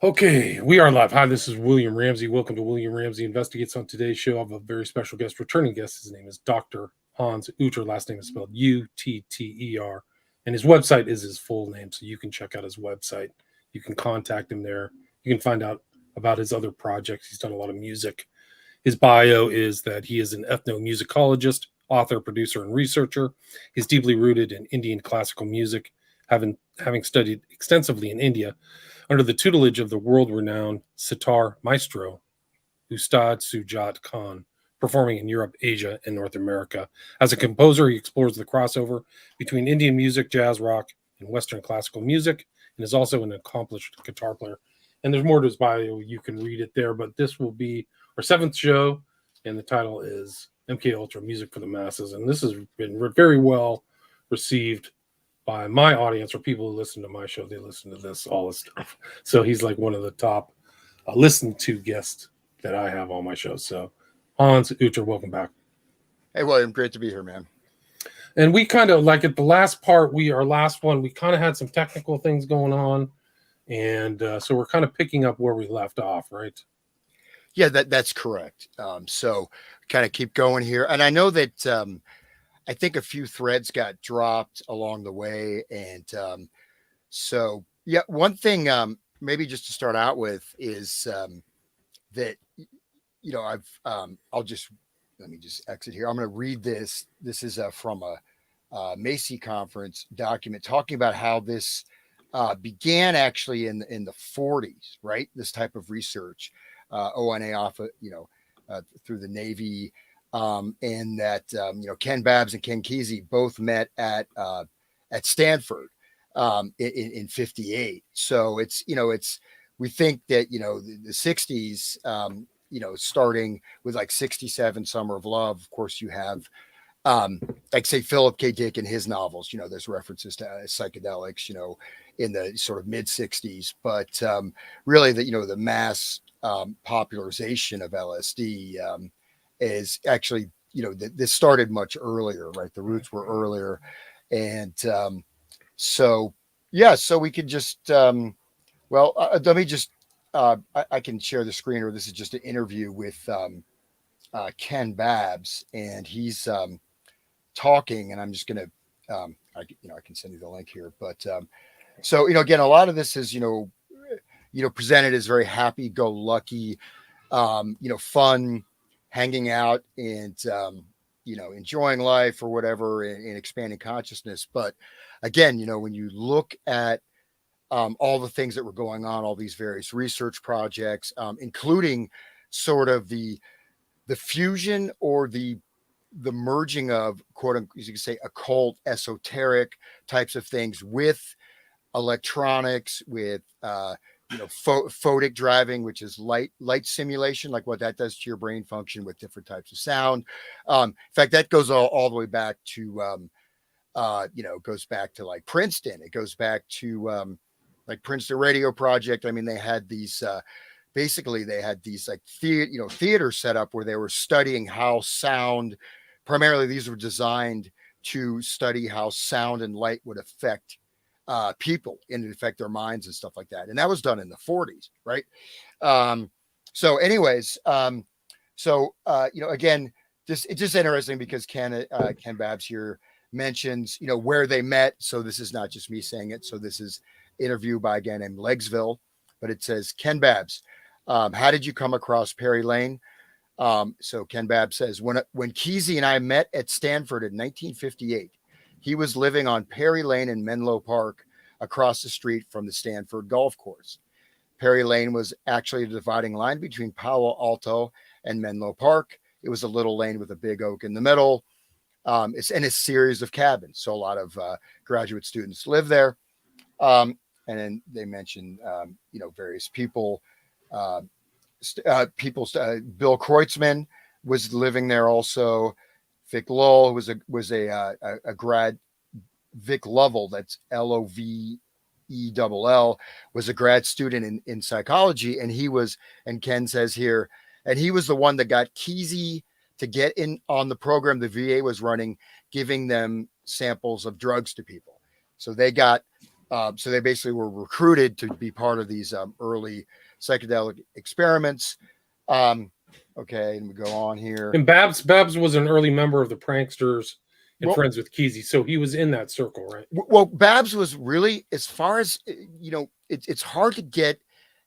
Okay, we are live. Hi, this is William Ramsey. Welcome to William Ramsey Investigates. On today's show, I have a very special guest, returning guest. His name is Dr. Hans Utter. Last name is spelled Utter. And his website is his full name, so you can check out his website. You can contact him there. You can find out about his other projects. He's done a lot of music. His bio is that he is an ethnomusicologist, author, producer, and researcher. He's deeply rooted in Indian classical music, having studied extensively in India under the tutelage of the world-renowned sitar maestro Ustad Sujat Khan, performing in Europe, Asia, and North America. As a composer, he explores the crossover between Indian music, jazz, rock, and Western classical music, and is also an accomplished guitar player. And there's more to his bio. You can read it there, but this will be our seventh show, and the title is MKULTRA, Music for the Masses. And this has been very well received by my audience, or people who listen to my show. They listen to this, all this stuff. So he's like one of the top listened to guests that I have on my show. So Hans Utter, welcome back. Hey, William, great to be here, man. And we kind of like at the last part, our last one, we kind of had some technical things going on. And so we're kind of picking up where we left off, right? Yeah, that's correct. So kind of keep going here. And I know that I think a few threads got dropped along the way. And so, yeah, one thing maybe just to start out with is that, let me just exit here. I'm going to read this. This is from a Macy conference document talking about how this began actually in the 40s, right? This type of research, ONA off, through the Navy, and that Ken Babbs and Ken Kesey both met at Stanford in 58. So it's we think that the 60s, starting with like 67, Summer of Love. Of course, you have like say Philip K. Dick in his novels. There's references to psychedelics. In the sort of mid 60s, but really the mass popularization of LSD is actually, this started much earlier, right? The roots were earlier. And so we could just, let me just, I can share the screen, or this is just an interview with Ken Babbs, and he's talking, and I'm just going to, I can send you the link here, but so, again, a lot of this is, presented as very happy-go-lucky, fun, hanging out and, enjoying life or whatever, and expanding consciousness. But again, when you look at all the things that were going on, all these various research projects, including sort of the fusion or the merging of, quote unquote, you could say, occult, esoteric types of things with electronics, with photic driving, which is light simulation, like what that does to your brain function with different types of sound. In fact, that goes all the way back to goes back to like Princeton. It goes back to like Princeton Radio Project. I mean, they had these basically they had these like theater set up where they were studying how sound, primarily these were designed to study how sound and light would affect people and affect their minds and stuff like that. And that was done in the 40s, right? So anyways, again, it's just interesting because Ken Babbs here mentions, where they met. So this is not just me saying it. So this is interview by a guy named Legsville, but it says, Ken Babbs, how did you come across Perry Lane? So Ken Babbs says, when Kesey and I met at Stanford in 1958, he was living on Perry Lane in Menlo Park, across the street from the Stanford golf course. Perry Lane was actually a dividing line between Palo Alto and Menlo Park. It was a little lane with a big oak in the middle. It's in a series of cabins, so a lot of graduate students live there. And then they mentioned, various people. Bill Kreutzmann was living there also. Vic Lowell was a grad. Vic Lovell, that's Lovell, was a grad student in psychology, and Ken says here, and he was the one that got Kesey to get in on the program the VA was running, giving them samples of drugs to people. So they got So they basically were recruited to be part of these early psychedelic experiments. Okay, and we go on here. And Babs was an early member of the Pranksters and Well, friends with Kesey, so he was in that circle, right? well, Babs was really, as far as it's hard to get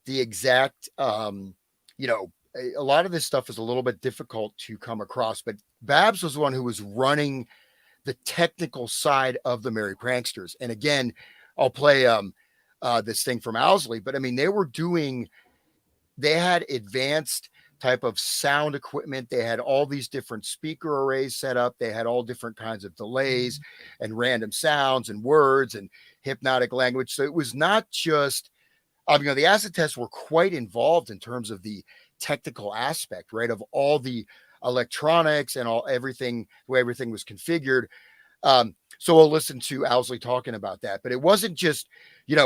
the exact. A lot of this stuff is a little bit difficult to come across, but Babs was the one who was running the technical side of the Merry Pranksters. And again, I'll play this thing from Owsley, but I mean, they had advanced type of sound equipment. They had all these different speaker arrays set up. They had all different kinds of delays and random sounds and words and hypnotic language. So it was not just, the acid tests were quite involved in terms of the technical aspect, right, of all the electronics and everything, the way everything was configured. So we'll listen to Owsley talking about that. But it wasn't just a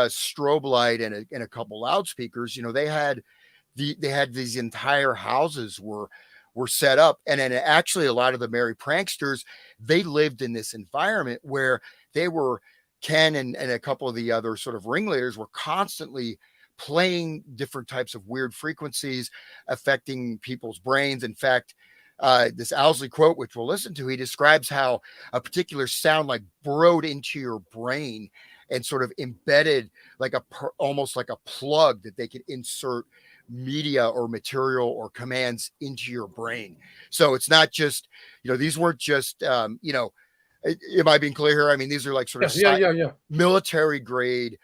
strobe light and a couple loudspeakers. They had these entire houses were set up. And then actually a lot of the Merry Pranksters, they lived in this environment where Ken and a couple of the other sort of ringleaders were constantly playing different types of weird frequencies affecting people's brains. In fact, this Owsley quote, which we'll listen to, he describes how a particular sound like burrowed into your brain and sort of embedded like almost like a plug that they could insert media or material or commands into your brain. So it's not just, these weren't just, am I being clear here? I mean, these are like sort of military grade,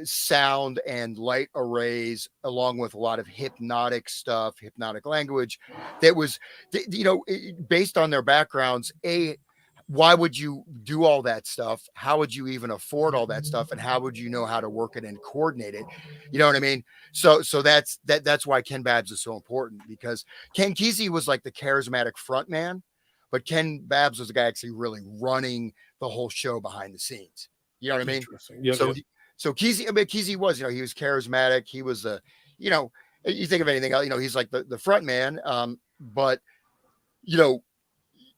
sound and light arrays, along with a lot of hypnotic stuff, hypnotic language that was, based on their backgrounds. Why would you do all that stuff? How would you even afford all that stuff? And how would you know how to work it and coordinate it? You know what I mean? So that's why Ken Babs is so important, because Ken Kesey was like the charismatic front man, but Ken Babs was the guy actually really running the whole show behind the scenes. You know what I mean? Yeah, so Kesey, Kesey was, he was charismatic. He was you think of anything else, he's like the front man. But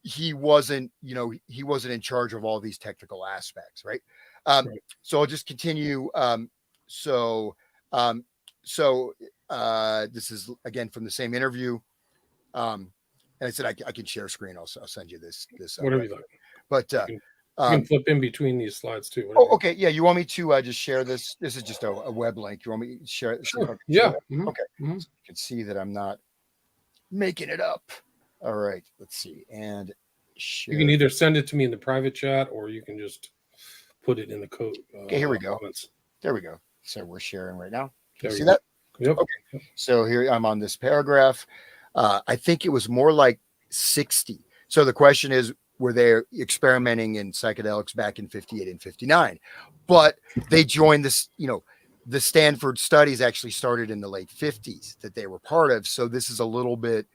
he wasn't in charge of all these technical aspects. Right. Right. So I'll just continue. This is again from the same interview. And I said, I can share screen. I'll send you this. Whatever you like. But you can flip in between these slides too. Okay. Yeah. You want me to just share this? This is just a web link. You want me to share it? Sure. Yeah. Mm-hmm. Okay. Mm-hmm. So you can see that I'm not making it up. All right. Let's see. And share. You can either send it to me in the private chat, or you can just put it in the code. Okay. Here we go. Comments. There we go. So we're sharing right now. Can you see go. that? Yep. Okay. So here I'm on this paragraph. I think it was more like 60. So the question is, were they experimenting in psychedelics back in 58 and 59? But they joined this, the Stanford studies actually started in the late 50s that they were part of. So this is a little bit,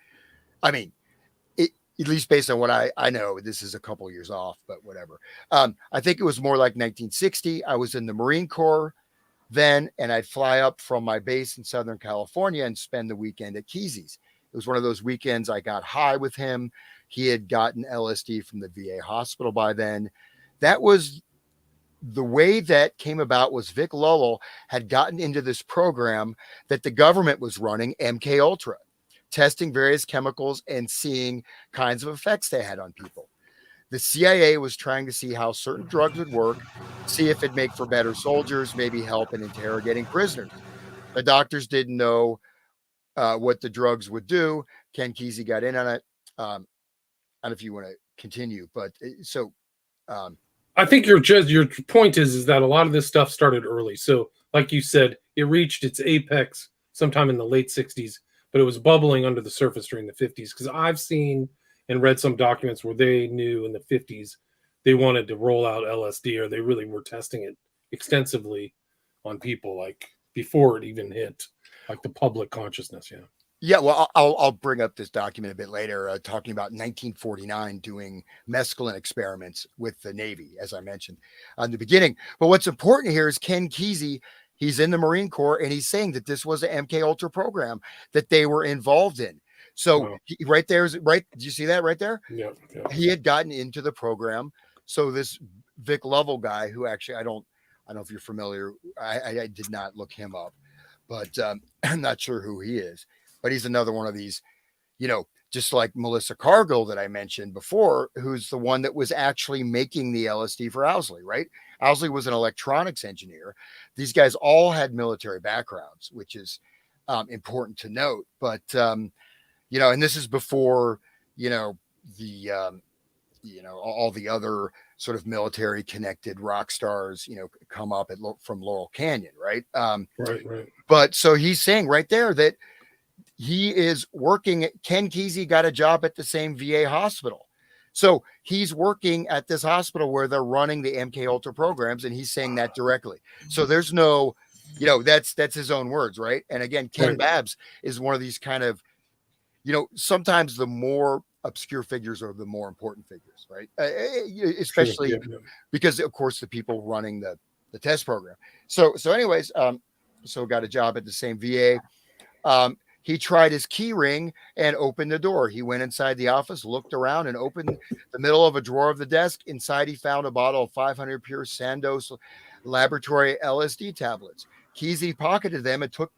at least based on what I know, this is a couple years off, but whatever. I think it was more like 1960. I was in the Marine Corps then, and I'd fly up from my base in Southern California and spend the weekend at Kesey's. It was one of those weekends I got high with him. He had gotten LSD from the VA hospital by then. That was the way that came about. Was Vic Lowell had gotten into this program that the government was running, MKUltra, testing various chemicals and seeing kinds of effects they had on people. The CIA was trying to see how certain drugs would work, see if it'd make for better soldiers, maybe help in interrogating prisoners. The doctors didn't know what the drugs would do. Ken Kesey got in on it. I don't know if you want to continue, but I think your point is that a lot of this stuff started early. So like you said, it reached its apex sometime in the late 60s, but it was bubbling under the surface during the 50s. Because I've seen and read some documents where they knew in the 50s they wanted to roll out LSD, or they really were testing it extensively on people, like before it even hit like the public consciousness. Yeah, well, I'll bring up this document a bit later, talking about 1949 doing mescaline experiments with the Navy, as I mentioned in the beginning. But what's important here is Ken Kesey. He's in the Marine Corps, and he's saying that this was an MKUltra program that they were involved in. So right there is right. Did you see that right there? Yeah. He had gotten into the program. So this Vic Lovell guy, who actually I don't know if you're familiar. I did not look him up, but I'm not sure who he is. But he's another one of these, just like Melissa Cargill that I mentioned before, who's the one that was actually making the LSD for Owsley, right? Owsley was an electronics engineer. These guys all had military backgrounds, which is important to note. But and this is before the all the other sort of military connected rock stars come up from Laurel Canyon, right? Right. But so he's saying right there that he is working. Ken Kesey got a job at the same VA hospital. So he's working at this hospital where they're running the MKUltra programs, and he's saying that directly. So there's no, that's his own words, right? And again, Ken Babbs is one of these kind of, sometimes the more obscure figures are the more important figures, right? Especially because, of course, the people running the test program. So anyways, so got a job at the same VA. He tried his key ring and opened the door. He went inside the office, looked around, and opened the middle of a drawer of the desk. Inside, he found a bottle of 500 pure Sandoz laboratory LSD tablets. Kesey pocketed them and took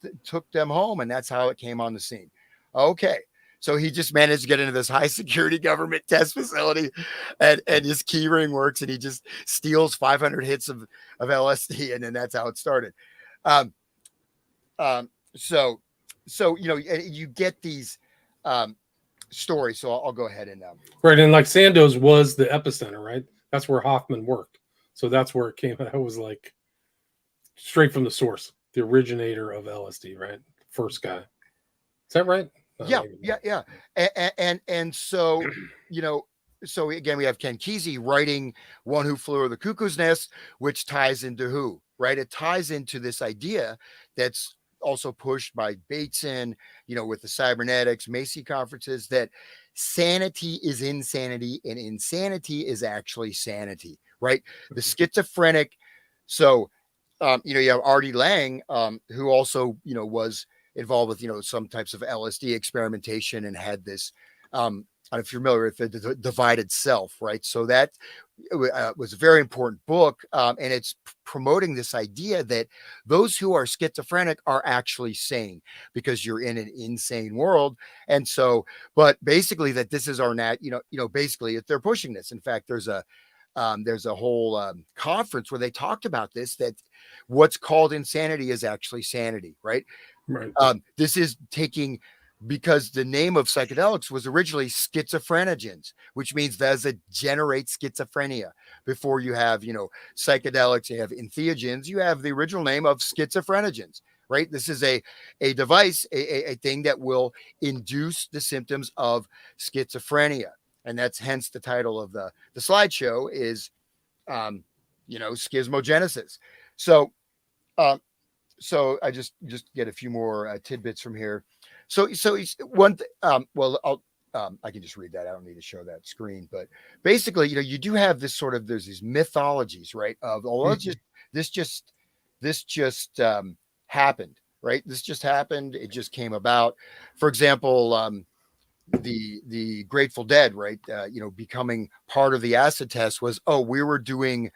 them home, and that's how it came on the scene. Okay. So he just managed to get into this high security government test facility, and his key ring works, and he just steals 500 hits of LSD, and then that's how it started. So you get these stories. So I'll go ahead and right. And like Sandoz was the epicenter, right? That's where Hoffman worked. So that's where it came. That was like straight from the source, the originator of LSD, right? First guy. Is that right? Yeah. And so, so again, we have Ken Kesey writing One Who Flew Over the Cuckoo's Nest, which ties into who, right? It ties into this idea that's also pushed by Bateson, with the cybernetics, Macy conferences, that sanity is insanity and insanity is actually sanity, right? The schizophrenic. So, you have Artie Lang, who also, was involved with, some types of LSD experimentation and had this, I don't know if you're familiar with the divided self, right? So that was a very important book. And it's promoting this idea that those who are schizophrenic are actually sane because you're in an insane world. And so, but basically that this is our basically if they're pushing this. In fact, there's a whole conference where they talked about this, that what's called insanity is actually sanity, right? Right. This is taking, because the name of psychedelics was originally schizophrenogens, which means that generates schizophrenia. Before you have, psychedelics, you have entheogens, you have the original name of schizophrenogens, right? This is a device, a thing that will induce the symptoms of schizophrenia. And that's hence the title of the slideshow is, schismogenesis. So I just get a few more tidbits from here. So he's one. Well, I can just read that. I don't need to show that screen. But basically, you do have this sort of, there's these mythologies, right? Of this just happened, right? This just happened. It just came about. For example, the Grateful Dead, right? Becoming part of the acid test was, we were doing,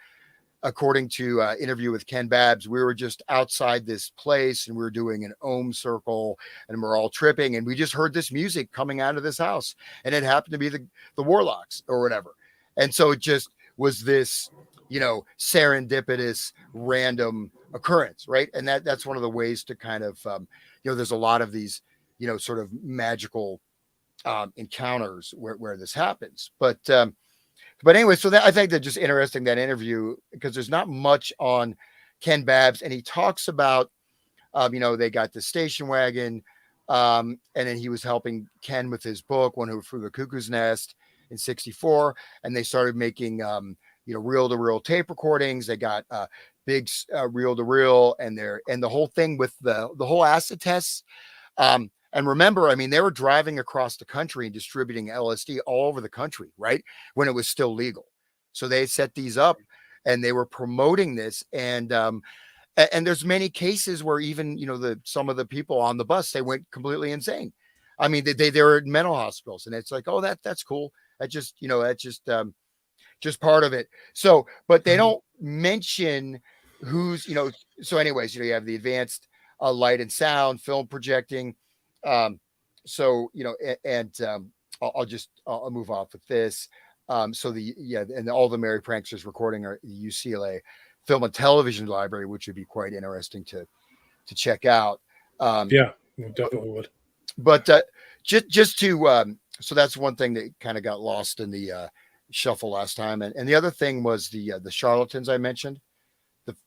according to interview with Ken Babbs, we were just outside this place and we were doing an ohm circle and we're all tripping and we just heard this music coming out of this house and it happened to be the Warlocks or whatever. And so it just was this, serendipitous random occurrence, right? And that's one of the ways to kind of, there's a lot of these, sort of magical encounters where this happens. But anyway, so I think that's just interesting, that interview, because there's not much on Ken Babbs, and he talks about, they got the station wagon, and then he was helping Ken with his book, One Who Flew the Cuckoo's Nest, in '64, and they started making, reel-to-reel tape recordings. They got big reel-to-reel, and the whole thing with the whole acid tests. And remember, they were driving across the country and distributing LSD all over the country, right? When it was still legal. So they set these up and they were promoting this. And there's many cases where even, some of the people on the bus, they went completely insane. They were in mental hospitals, and it's like, oh, that's cool. just part of it. So, but they Mhm. don't mention who's, so anyways, you have the advanced light and sound, film projecting. So, I'll move off with this. So and all the Merry Pranksters recording are the UCLA Film and Television Library, which would be quite interesting to check out. Yeah, we definitely would. But just to so that's one thing that kind of got lost in the shuffle last time, and the other thing was the Charlatans I mentioned,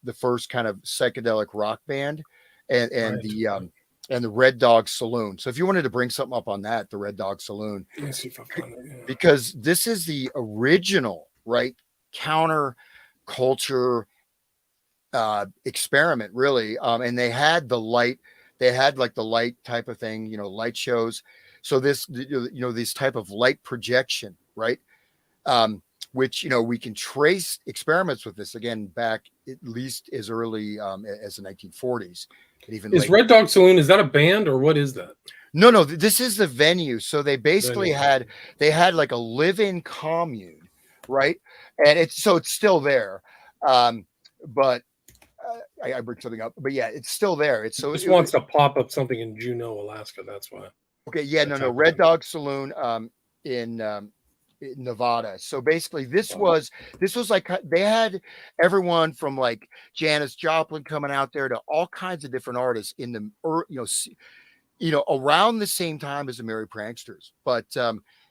the first kind of psychedelic rock band, and the Red Dog Saloon. So if you wanted to bring something up on that, the Red Dog Saloon, Let me see if I find it. Yeah. because this is the original, right, counter culture experiment, really. And they had the light, they had like the light type of thing, light shows. So this, this type of light projection, right? Which, we can trace experiments with this again back at least as early as the 1940s. And even Is Red Dog Saloon, is that a band or what is that? No, this is the venue. So they basically had like a live-in commune, right? And it's still there. But I bring something up, but yeah, it's still there. It's Just wants to pop up something in Juneau, Alaska. That's why. Okay, yeah, no, Red Dog Saloon in Nevada. So basically, this was like they had everyone from like Janis Joplin coming out there to all kinds of different artists in the around the same time as the Merry Pranksters. But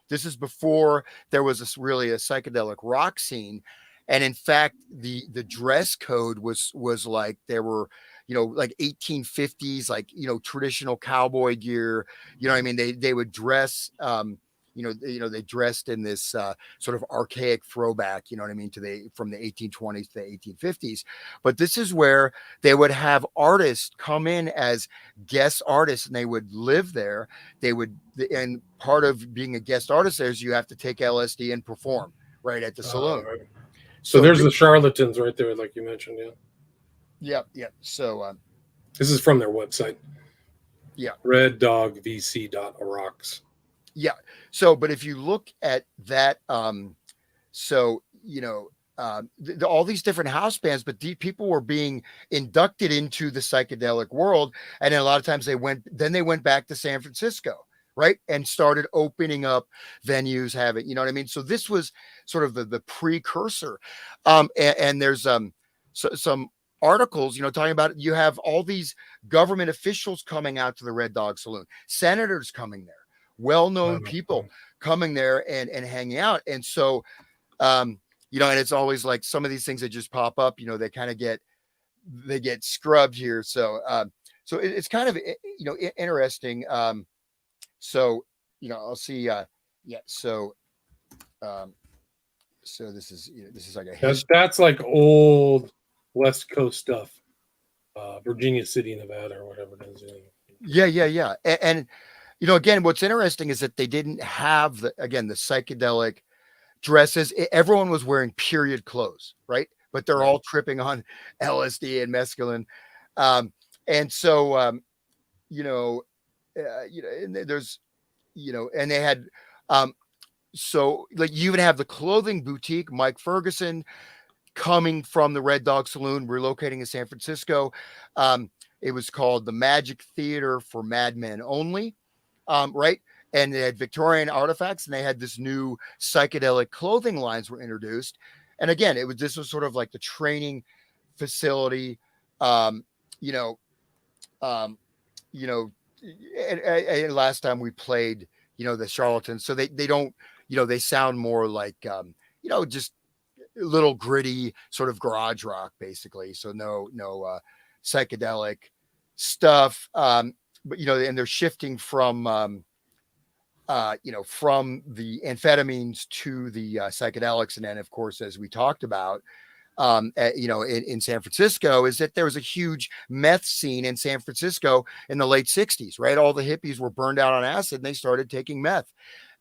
this is before there was really a psychedelic rock scene. And in fact, the dress code was like there were, like 1850s, like, traditional cowboy gear. You know what I mean? They would dress, they dressed in this sort of archaic throwback, you know what I mean, from the 1820s to the 1850s. But this is where they would have artists come in as guest artists, and they would live there. And part of being a guest artist there is you have to take LSD and perform right at the saloon. Right. So there's the Charlatans right there, like you mentioned. Yeah. Yep. So this is from their website. Yeah. reddogvc.rocks. Yeah. So, but if you look at that, all these different house bands, but people were being inducted into the psychedelic world. And then a lot of times they went back to San Francisco, right? And started opening up venues, having, you know what I mean? So this was sort of the precursor. And there's some articles, talking about it. You have all these government officials coming out to the Red Dog Saloon, senators coming there, well-known people coming there and hanging out. And so, and it's always like some of these things that just pop up, they kind of get scrubbed here. So, it's kind of, interesting. So, I'll see. So this is like that's like old West Coast stuff, Virginia City, Nevada, or whatever it is. Yeah. And again, what's interesting is that they didn't have the psychedelic dresses. Everyone was wearing period clothes, right? But they're all tripping on LSD and mescaline. And so, and there's, and they had, so like you even have the clothing boutique, Mike Ferguson, coming from the Red Dog Saloon, relocating in San Francisco. It was called the Magic Theater for Madmen Only, right? And they had Victorian artifacts, and they had this new psychedelic clothing lines were introduced. And again, this was sort of like the training facility, and last time we played, the Charlatans. So they don't, they sound more like, just little gritty sort of garage rock, basically. So no psychedelic stuff. But, and they're shifting from, from the amphetamines to the psychedelics. And then, of course, as we talked about, in San Francisco, is that there was a huge meth scene in San Francisco in the late 60s, right? All the hippies were burned out on acid, and they started taking meth,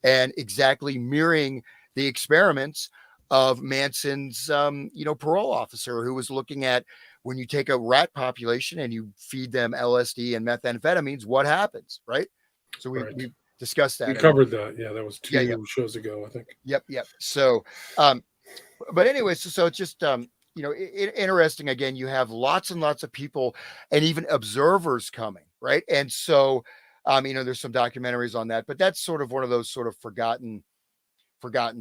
and exactly mirroring the experiments of Manson's, parole officer, who was looking at when you take a rat population and you feed them LSD and methamphetamines, what happens, right? So we discussed that. We covered that. Yeah, that was two shows ago, I think. Yep. So, but anyway, so it's just interesting. Again, you have lots and lots of people and even observers coming, right? And so there's some documentaries on that, but that's sort of one of those sort of forgotten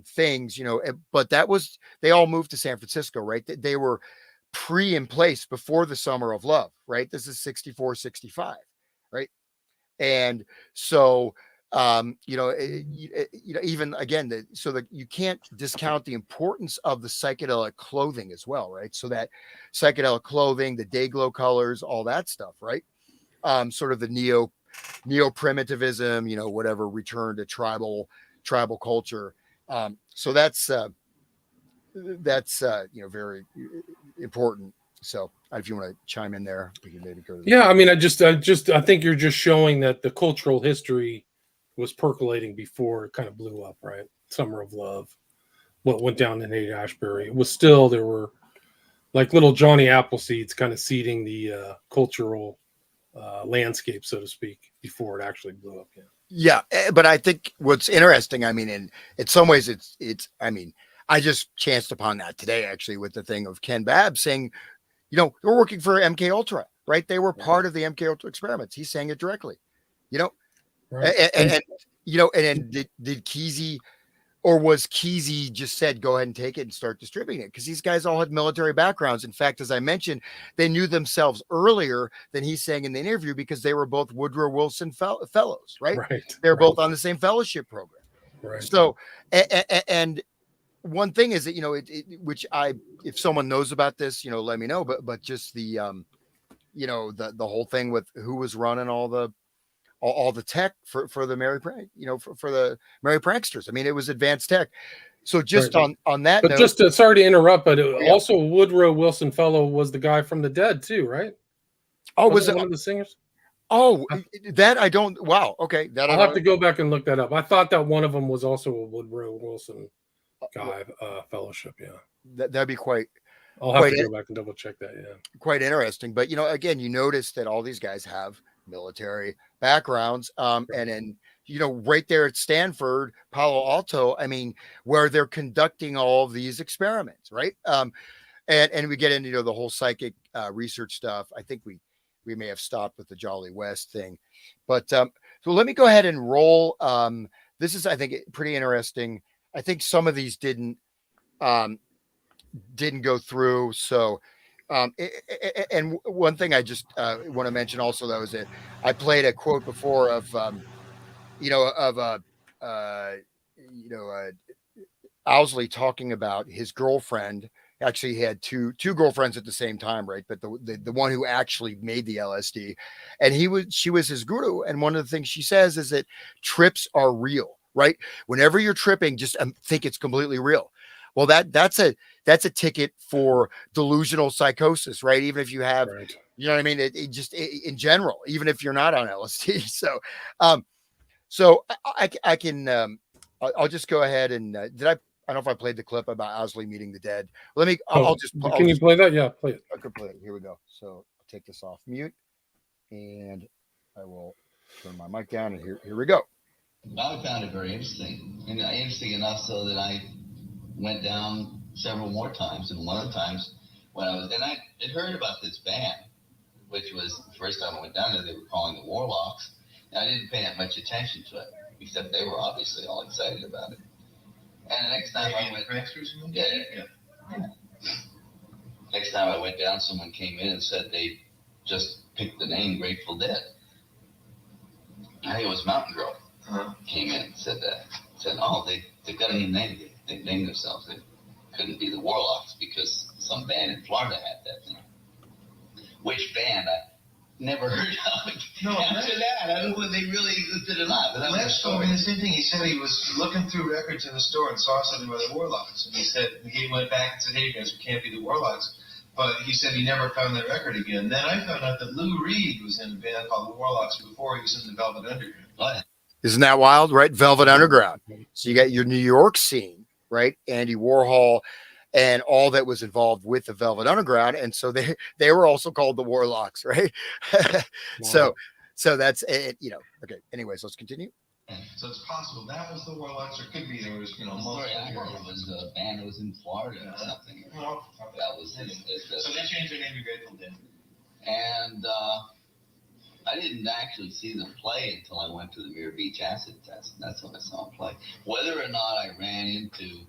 things, but they all moved to San Francisco, right? They were in place before the Summer of Love, right? This is 64, 65, right? And so even again, so that you can't discount the importance of the psychedelic clothing as well, right? So that psychedelic clothing, the day glow colors, all that stuff, right? Sort of the neo primitivism, whatever, return to tribal culture. So that's very important. So if you want to chime in there, we can maybe go to Yeah, I mean, I think you're just showing that the cultural history was percolating before it kind of blew up, right? Summer of Love, what went down in Haight-Ashbury. It was still, there were like little Johnny Appleseeds kind of seeding the cultural landscape, so to speak, before it actually blew up. Yeah, but I think what's interesting, I mean, in some ways, I mean, I just chanced upon that today, actually, with the thing of Ken Babb saying, we're working for MKUltra, right? They were part of the MKUltra experiments. He's saying it directly, Right. and did Kesey, or was Kesey just said, go ahead and take it and start distributing it? Because these guys all had military backgrounds. In fact, as I mentioned, they knew themselves earlier than he's saying in the interview, because they were both Woodrow Wilson fellows, right? They're both on the same fellowship program. Right. So, and one thing is that, if someone knows about this, let me know, but just the whole thing with who was running all the tech for the Merry Prank, for the Merry Pranksters. I mean, it was advanced tech. So just on that but note, just sorry to interrupt, but also Woodrow Wilson Fellow was the guy from the Dead too, right? Oh, was it one of the singers? Oh, that I don't. Wow. Okay, that I'll have to go back and look that up. I thought that one of them was also a Woodrow Wilson guy fellowship. Yeah, that'd be quite. I'll have to go back and double check that. Yeah, quite interesting. But again, you notice that all these guys have military backgrounds, and then right there at Stanford, Palo Alto. I mean, where they're conducting all of these experiments, right? And we get into the whole psychic research stuff. I think we may have stopped with the Jolly West thing, but so let me go ahead and roll. This is, I think, pretty interesting. I think some of these didn't go through. So, and one thing I just want to mention also, though, is that I played a quote before of Owsley talking about his girlfriend. Actually, he had two girlfriends at the same time, right? But the one who actually made the LSD, and she was his guru. And one of the things she says is that trips are real, right? Whenever you're tripping, just think it's completely real. Well, that's a ticket for delusional psychosis, right? Even if you have, you know what I mean? It just in general, even if you're not on LSD. So I can, I'll just go ahead and I don't know if I played the clip about Owsley meeting the dead. Let me, can you play that? Yeah, play it. I could play it. Here we go. So I'll take this off mute and I will turn my mic down, and here we go. I found it very interesting, and interesting enough so that I went down several more times, and one of the times when I had heard about this band, which was the first time I went down there, they were calling the Warlocks, and I didn't pay that much attention to it, except they were obviously all excited about it. And the next time I went, next time I went down, someone came in and said they just picked the name Grateful Dead. I think it was Mountain Grove. Came in and said that. Said, oh, they've got a new name. They named themselves. They couldn't be the Warlocks because some band in Florida had that thing. Which band I never heard of. No, after that, I don't know if they really existed or not. But that was the story. The same thing. He said he was looking through records in the store and saw something about the Warlocks. And he went back and said, hey, you guys, we can't be the Warlocks. But he said he never found that record again. Then I found out that Lou Reed was in a band called the Warlocks before he was in the Velvet Underground. What? Isn't that wild, right? Velvet Underground. So you got your New York scene, right? Andy Warhol and all that was involved with the Velvet Underground. And so they were also called the Warlocks, right? Wow. So that's it, Okay. Anyways, let's continue. So it's possible that was the Warlocks, or could be there was, The story I heard was a band that was in Florida or something. Well, That was so they changed their name to Grateful Dead. And I didn't actually see them play until I went to the Mirror Beach Acid Test. And that's when I saw them play. Whether or not I ran into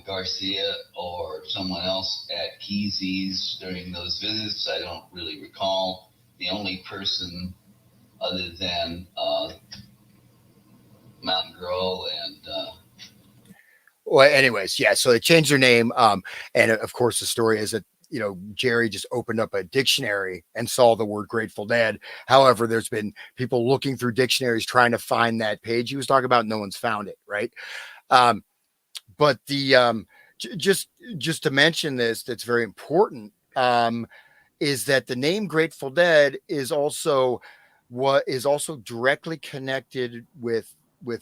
Garcia or someone else at Kesey's during those visits, I don't really recall. The only person other than Mountain Girl and Well, anyways, yeah. So they changed their name, and of course, the story is that Jerry just opened up a dictionary and saw the word Grateful Dead. However, there's been people looking through dictionaries trying to find that page he was talking about. No one's found it, right? But the just to mention this, that's very important. Is that the name Grateful Dead is also directly connected with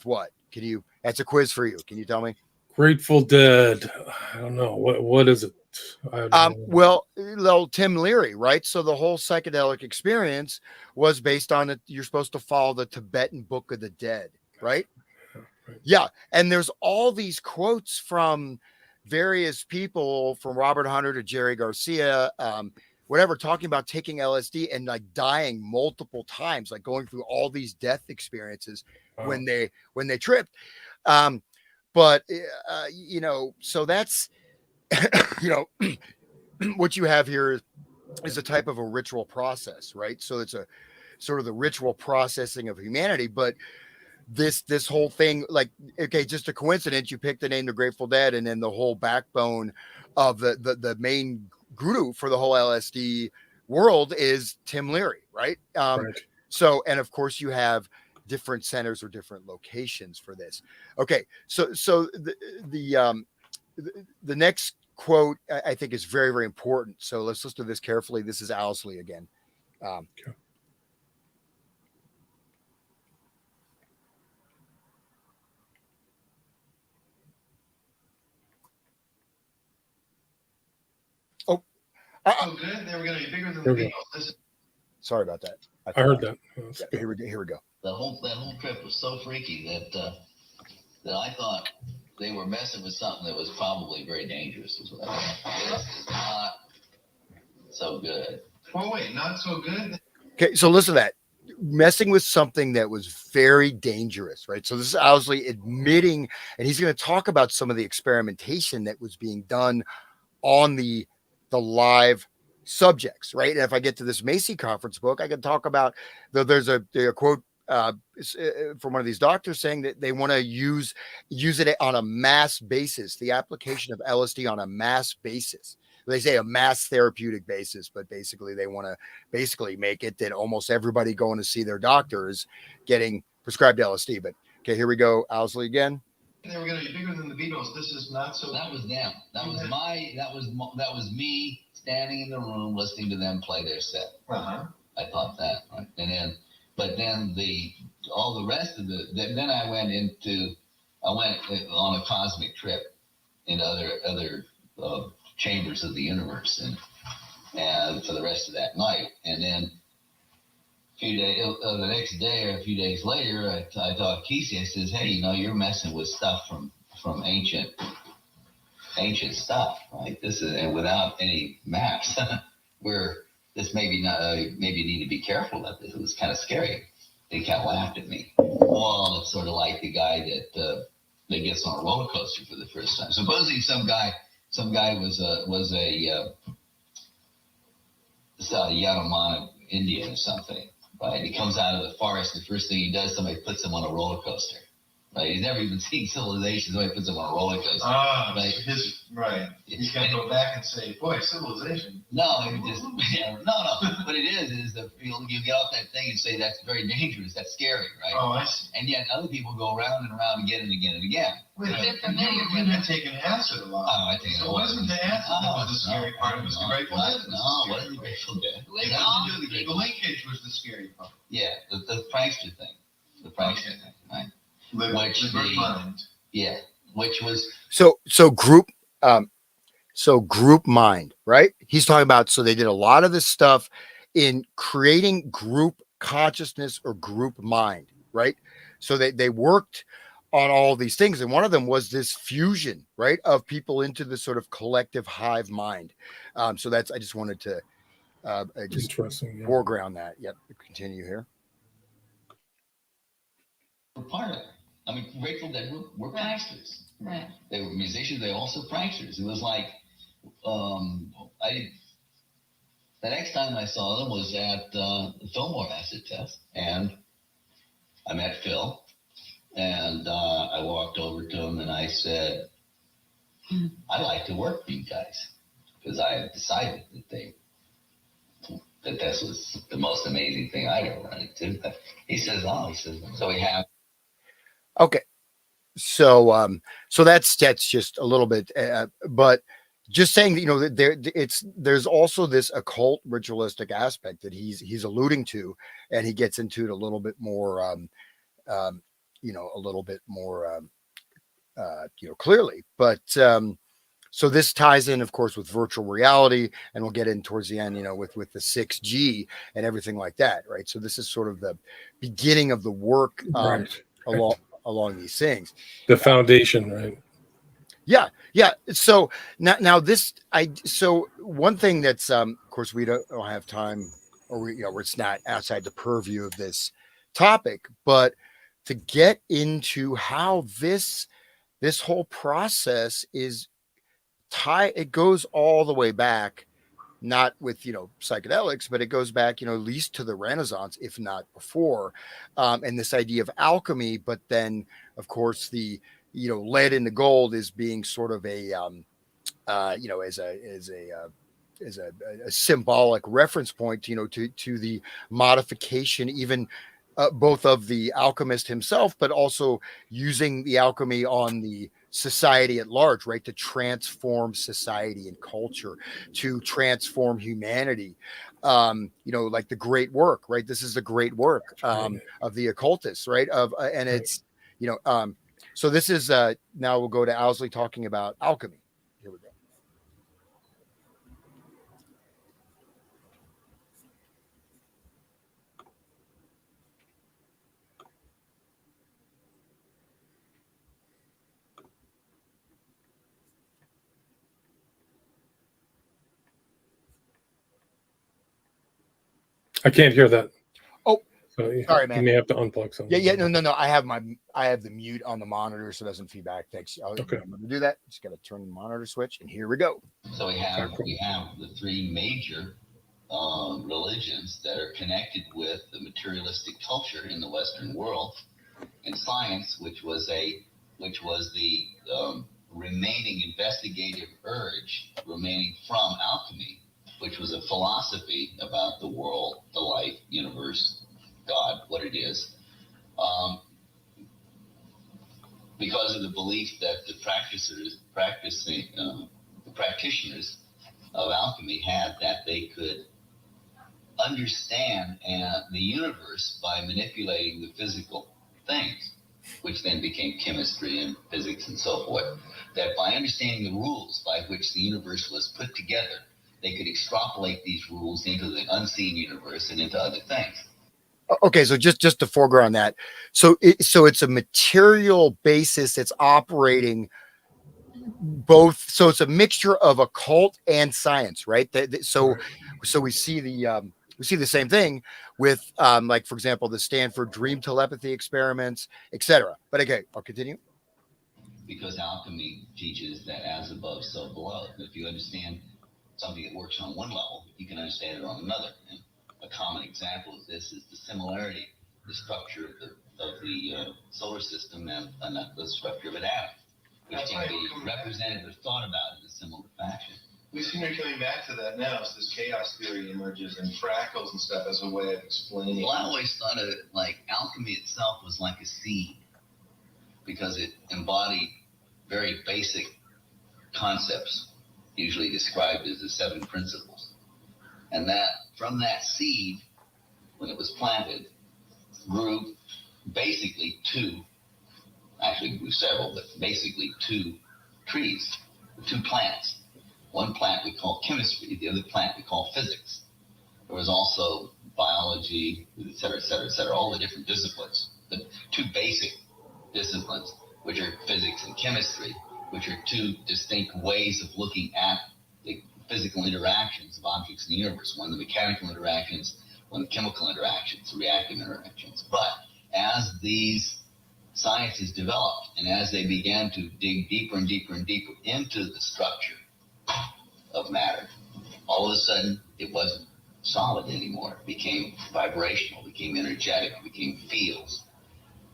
what? Can you? That's a quiz for you. Can you tell me? Grateful Dead. I don't know. What is it? Well, Tim Leary, right? So the whole psychedelic experience was based on it. You're supposed to follow the Tibetan Book of the Dead, right? Yeah. And there's all these quotes from various people, from Robert Hunter to Jerry Garcia, whatever, talking about taking LSD and like dying multiple times, like going through all these death experiences when they tripped. But so that's, what you have here is a type of a ritual process, right? So it's a sort of the ritual processing of humanity. But this whole thing, like, okay, just a coincidence, you picked the name The Grateful Dead, and then the whole backbone of the main guru for the whole LSD world is Tim Leary, right? Right. So, and of course you have different centers or different locations for this. Okay, so the next quote I think is very, very important. So let's listen to this carefully. This is Owsley again. Okay. Oh, good. They were going to be bigger than the Beatles. Sorry about that. I heard that. Yeah, here we go. that whole trip was so freaky that I thought they were messing with something that was probably very dangerous. Is what I thought. This is not so good. Oh, wait, not so good? Okay, so listen to that. Messing with something that was very dangerous, right? So this is Owsley admitting, and he's going to talk about some of the experimentation that was being done on the live subjects, right? And if I get to this Macy conference book, I can talk about there's a quote from one of these doctors saying that they want to use it on a mass basis, the application of LSD on a mass basis. They say a mass therapeutic basis, but basically they want to make it that almost everybody going to see their doctor is getting prescribed LSD. But okay, here we go. Owsley again. They were going to be bigger than the Beatles. This is not so. That was them. That was me standing in the room listening to them play their set. Uh-huh. I thought that, right? But then all the rest of then I went on a cosmic trip into other chambers of the universe and for the rest of that night. And then the next day or a few days later, I talked to Kesey. I says, hey, you're messing with stuff from ancient stuff, right? This is, and without any maps, this maybe you need to be careful about this. It was kind of scary. They kind of laughed at me. Well, it's sort of like the guy that gets on a roller coaster for the first time. Supposedly some guy was a Yanomami Indian or something, right? He comes out of the forest. The first thing he does, somebody puts him on a roller coaster. Right, he's never even seen civilization. Somebody puts him on a roller coaster. Right. He's gonna go back and say, "Boy, civilization." No, no. What it is that you get off that thing and say that's very dangerous. That's scary, right? Oh, I see. And yet other people go around and around again and again and again. Wait, you've been taking acid a lot. Oh, I think so. It wasn't the acid that was the scary part. It was the Grateful Dead. No, it wasn't the Grateful Dead. The linkage was the scary part. Yeah, the prankster thing. The prankster thing, right? Which was group mind, right? He's talking about, so they did a lot of this stuff in creating group consciousness or group mind, right? So they worked on all these things, and one of them was this fusion, right, of people into the sort of collective hive mind. So that's, I just wanted to just Interesting. Yeah. foreground that. Yep, continue here. We're part of it. I mean, Grateful Dead were pranksters. Right. They were musicians. They were also pranksters. It was like, the next time I saw them was at the Fillmore acid test, and I met Phil, and I walked over to him and I said, I'd like to work with you guys, because I had decided that this was the most amazing thing I'd ever run into. He says, so we have. Okay. So that's just a little bit, but just saying that, you know, that there's also this occult ritualistic aspect that he's alluding to, and he gets into it a little bit more, you know, a little bit more, you know, clearly. But so this ties in, of course, with virtual reality, and we'll get in towards the end, you know, with the 6G and everything like that, right? So this is sort of the beginning of the work along these things. The foundation, right? Yeah. So now this, so one thing that's, of course, we don't have time, or you know, where it's not outside the purview of this topic, but to get into how this whole process is it goes all the way back, not with, you know, psychedelics, but it goes back, you know, at least to the Renaissance, if not before. And this idea of alchemy, but then of course the, you know, lead into gold is being sort of a, you know, as a symbolic reference point, you know, to the modification, even both of the alchemist himself, but also using the alchemy on the society at large, right? To transform society and culture, to transform humanity. You know, like the great work, right? This is the great work of the occultists, right? And it's, you know, so this is now we'll go to Owsley talking about alchemy. Here we go. I can't hear that. Oh, so sorry, man. You may have to unplug something. Yeah. No. I have the mute on the monitor, so it doesn't feedback. Thanks. Okay. I'm going to do that. Just got to turn the monitor switch, and here we go. So we have the three major religions that are connected with the materialistic culture in the Western world, and science, which was the remaining investigative urge remaining from alchemy, which was a philosophy about the world, the life, universe, God, what it is. Because of the belief that the practitioners of alchemy had, that they could understand the universe by manipulating the physical things, which then became chemistry and physics and so forth, that by understanding the rules by which the universe was put together, they could extrapolate these rules into the unseen universe and into other things. Okay, so just to foreground that, so it's a material basis that's operating both. So it's a mixture of occult and science, right? So we see the same thing with, like, for example, the Stanford dream telepathy experiments, etc. But okay, I'll continue. Because alchemy teaches that as above, so below. If you understand something that works on one level, you can understand it on another. And a common example of this is the similarity, the structure of the solar system and the structure of an atom, which can be represented or thought about in a similar fashion. We seem to be coming back to that now. So this chaos theory emerges and fractals and stuff as a way of explaining. Well, I always thought of it like alchemy itself was like a seed, because it embodied very basic concepts, usually described as the 7 principles. And that from that seed, when it was planted, grew basically grew several, but basically 2 trees, 2 plants. One plant we call chemistry, the other plant we call physics. There was also biology, et cetera, all the different disciplines. But 2 two basic disciplines, which are physics and chemistry, which are two distinct ways of looking at the physical interactions of objects in the universe. One, the mechanical interactions, one, the chemical interactions, the reactive interactions. But as these sciences developed and as they began to dig deeper and deeper and deeper into the structure of matter, all of a sudden it wasn't solid anymore. It became vibrational, became energetic, became fields.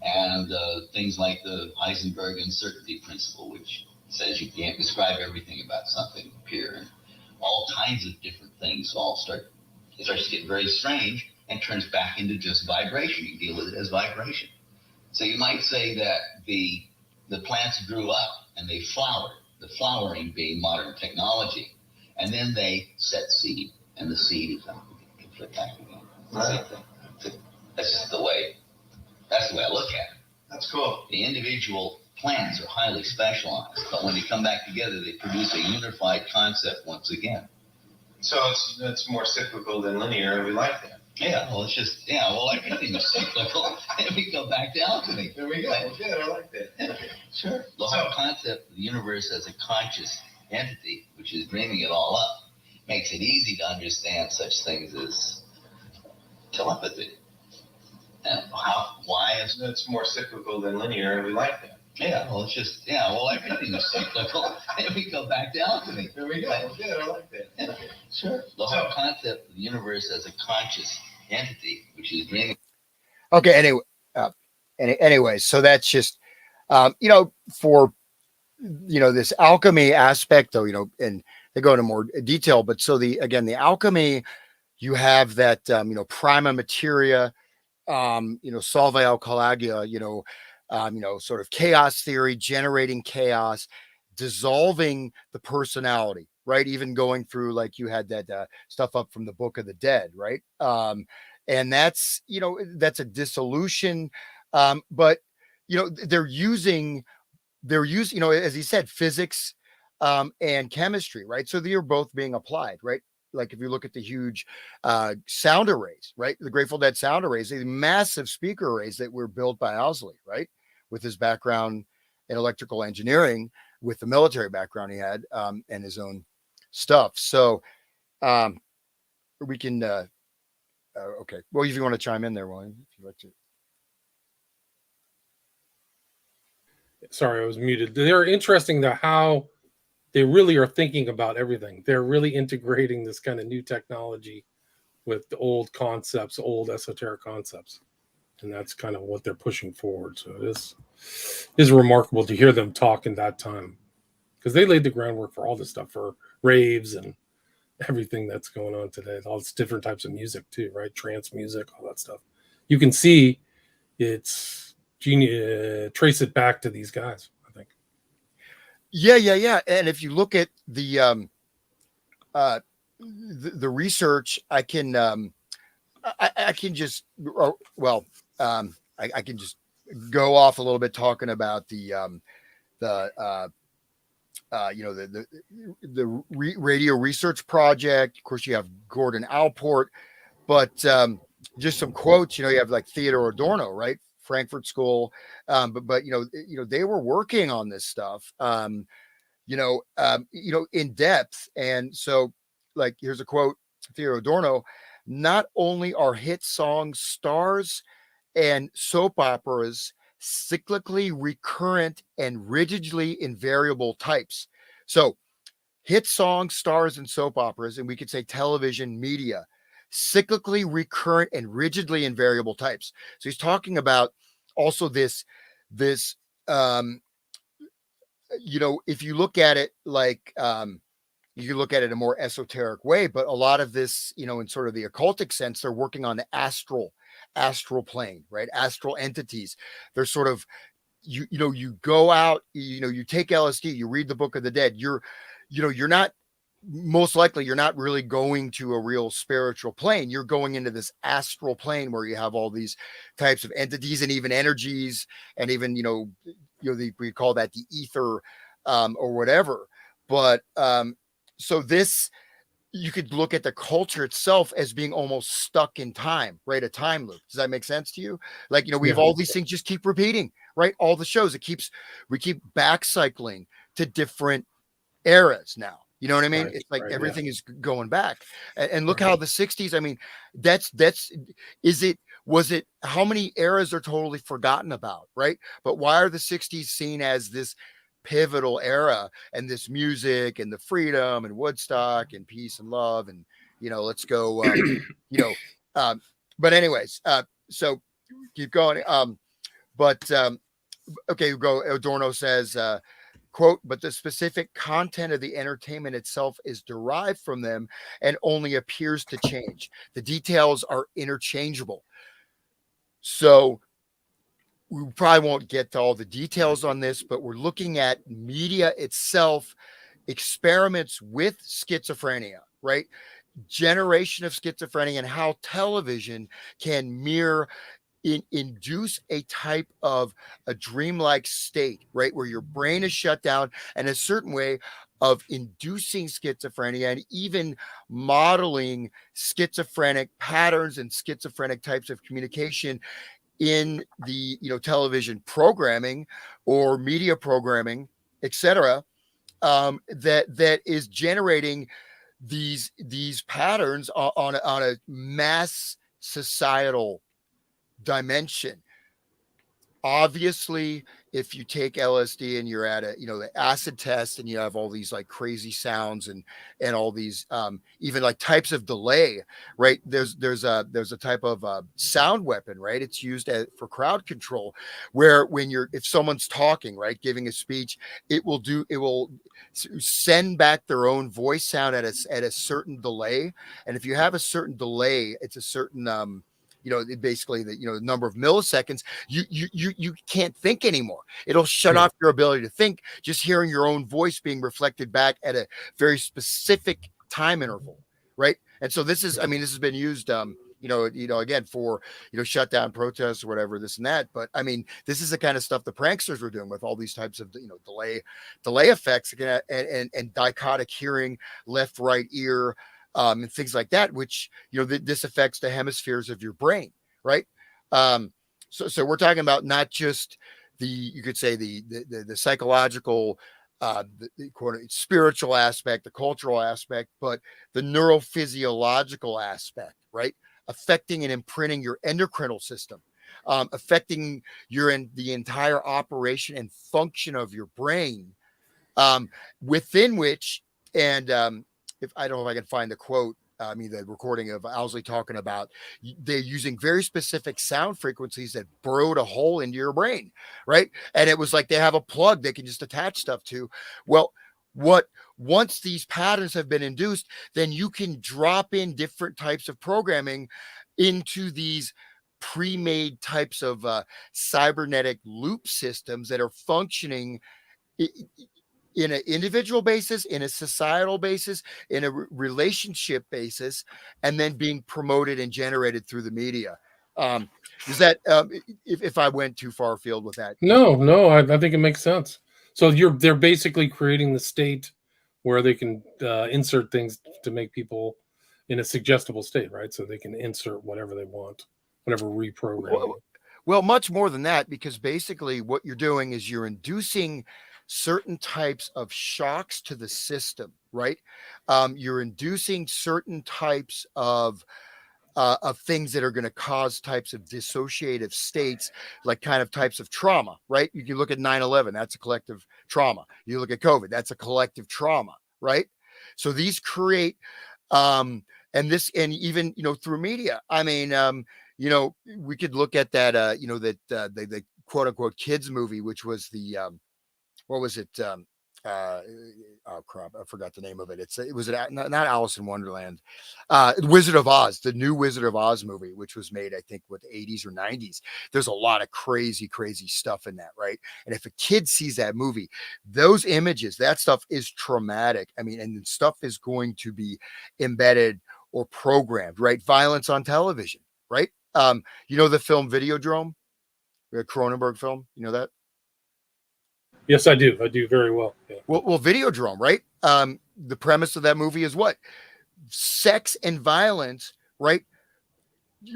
And things like the Heisenberg uncertainty principle, which says you can't describe everything about something pure, and all kinds of different things it starts to get very strange and turns back into just vibration. You deal with it as vibration. So you might say that the plants grew up and they flowered, the flowering being modern technology, and then they set seed, and the seed is can flip back again. Right. That's just that's the way I look at it. That's cool. The individual plants are highly specialized, but when they come back together, they produce a unified concept once again. So it's more cyclical than linear, and we like that. Yeah, well, everything is cyclical. And we go back to alchemy. There we go. Good, I like that. Okay. Sure. The whole concept of the universe as a conscious entity, which is dreaming it all up, makes it easy to understand such things as telepathy. And why is it's more cyclical than linear, and we like that. Yeah, well, everything is cyclical. And we go back to alchemy. There we go. Good, I like that. Okay. Sure. The whole concept of the universe as a conscious entity, which is dreaming. Okay. Anyway, so that's just, for, this alchemy aspect, though, and they go into more detail, but so the alchemy, you have that, prima materia, solve alchalagia, sort of chaos theory, generating chaos, dissolving the personality, right? Even going through, like you had that stuff up from the Book of the Dead, right? And that's a dissolution. But, they're using, as he said, physics and chemistry, right? So they are both being applied, right? Like if you look at the huge sound arrays, right? The Grateful Dead sound arrays, the massive speaker arrays that were built by Owsley, right? With his background in electrical engineering, with the military background he had, and his own stuff. So we can, okay. Well, if you want to chime in there, William, if you'd like to. Sorry, I was muted. They're interesting how they really are thinking about everything. They're really integrating this kind of new technology with the old concepts, old esoteric concepts. And that's kind of what they're pushing forward. So it is remarkable to hear them talk in that time, because they laid the groundwork for all this stuff, for raves and everything that's going on today. All these different types of music too, right? Trance music, all that stuff. You can see it's trace it back to these guys, I think. Yeah. And if you look at the research, I can just go off a little bit talking about the Radio Research Project. Of course, you have Gordon Allport, but just some quotes. You have like Theodore Adorno, right? Frankfurt School, but they were working on this stuff, in depth. And so, like, here's a quote, Theodore Adorno: "Not only are hit songs, stars, and soap operas cyclically recurrent and rigidly invariable types." So hit songs, stars, and soap operas, and we could say television media, cyclically recurrent and rigidly invariable types. So he's talking about also this, if you look at it like, you can look at it in a more esoteric way, but a lot of this, in sort of the occultic sense, they're working on the astral plane, right? Astral entities. They're sort of, you go out, you take LSD, you read the Book of the Dead, you're not, most likely you're not really going to a real spiritual plane. You're going into this astral plane where you have all these types of entities and even energies, and even, we call that the ether, or whatever. But, so this, you could look at the culture itself as being almost stuck in time, right? A time loop. Does that make sense to you? Like, we have all these things just keep repeating, right? All the shows, we keep back cycling to different eras now. You know what I mean? It's like everything is going back. And look how the 60s, I mean, was it how many eras are totally forgotten about, right? But why are the 60s seen as this pivotal era, and this music and the freedom and Woodstock and peace and love and let's go but anyways, so keep going. Okay, go. Adorno says, quote, but the specific content of the entertainment itself is derived from them and only appears to change. The details are interchangeable. So we probably won't get to all the details on this, but we're looking at media itself, experiments with schizophrenia, right? Generation of schizophrenia, and how television can induce a type of a dreamlike state, right? Where your brain is shut down, and a certain way of inducing schizophrenia and even modeling schizophrenic patterns and schizophrenic types of communication in the television programming or media programming, etc., that is generating these patterns on a mass societal dimension. Obviously, if you take LSD and you're at the acid test, and you have all these like crazy sounds and all these even like types of delay, right? There's a type of sound weapon, right? It's used for crowd control, where if someone's talking, right, giving a speech, it will send back their own voice sound at a certain delay. And if you have a certain delay, it's a certain basically the number of milliseconds, you can't think anymore. It'll shut off your ability to think, just hearing your own voice being reflected back at a very specific time interval, right? And so this has been used again for shutdown protests or whatever, this and that. But I mean, this is the kind of stuff the pranksters were doing with all these types of delay effects and dichotic hearing, left right ear, and things like that, which this affects the hemispheres of your brain, right? So we're talking about not just you could say the psychological, the quote spiritual aspect, the cultural aspect, but the neurophysiological aspect, right? Affecting and imprinting your endocrinal system, affecting the entire operation and function of your brain, within which, and if I don't know if I can find the quote, the recording of Owsley talking about they're using very specific sound frequencies that burrowed a hole into your brain, right? And it was like they have a plug they can just attach stuff to. Well, once these patterns have been induced, then you can drop in different types of programming into these pre-made types of cybernetic loop systems that are functioning in an individual basis, in a societal basis, in a relationship basis, and then being promoted and generated through the media. Is that if I went too far afield with that? No, I think it makes sense. So they're basically creating the state where they can insert things to make people in a suggestible state, right? So they can insert whatever they want, whatever reprogramming. Well, much more than that, because basically what you're doing is you're inducing certain types of shocks to the system, right? You're inducing certain types of things that are going to cause types of dissociative states, like kind of types of trauma, right? You can look at 9/11, that's a collective trauma. You look at COVID, that's a collective trauma, right? So these create, and even, through media. I mean, we could look at that, the quote unquote kids movie, which was the, what was it? Oh crap, I forgot the name of it. It was not Alice in Wonderland, Wizard of Oz, the new Wizard of Oz movie, which was made, I think, with 80s or 90s. There's a lot of crazy stuff in that, right? And if a kid sees that movie, those images, that stuff is traumatic. I mean, and stuff is going to be embedded or programmed, right? Violence on television, right? The film Videodrome, the Cronenberg film, you know that? Yes, I do. I do very well. Yeah. Well, Videodrome, right? The premise of that movie is what? sex and violence, right?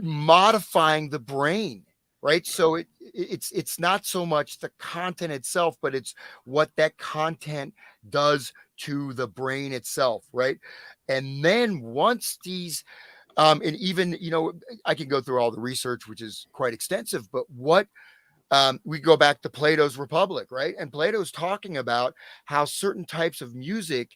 Modifying the brain, right? So it's not so much the content itself, but it's what that content does to the brain itself, right? And then once these and even, I can go through all the research, which is quite extensive, but what we go back to Plato's Republic, right? And Plato's talking about how certain types of music,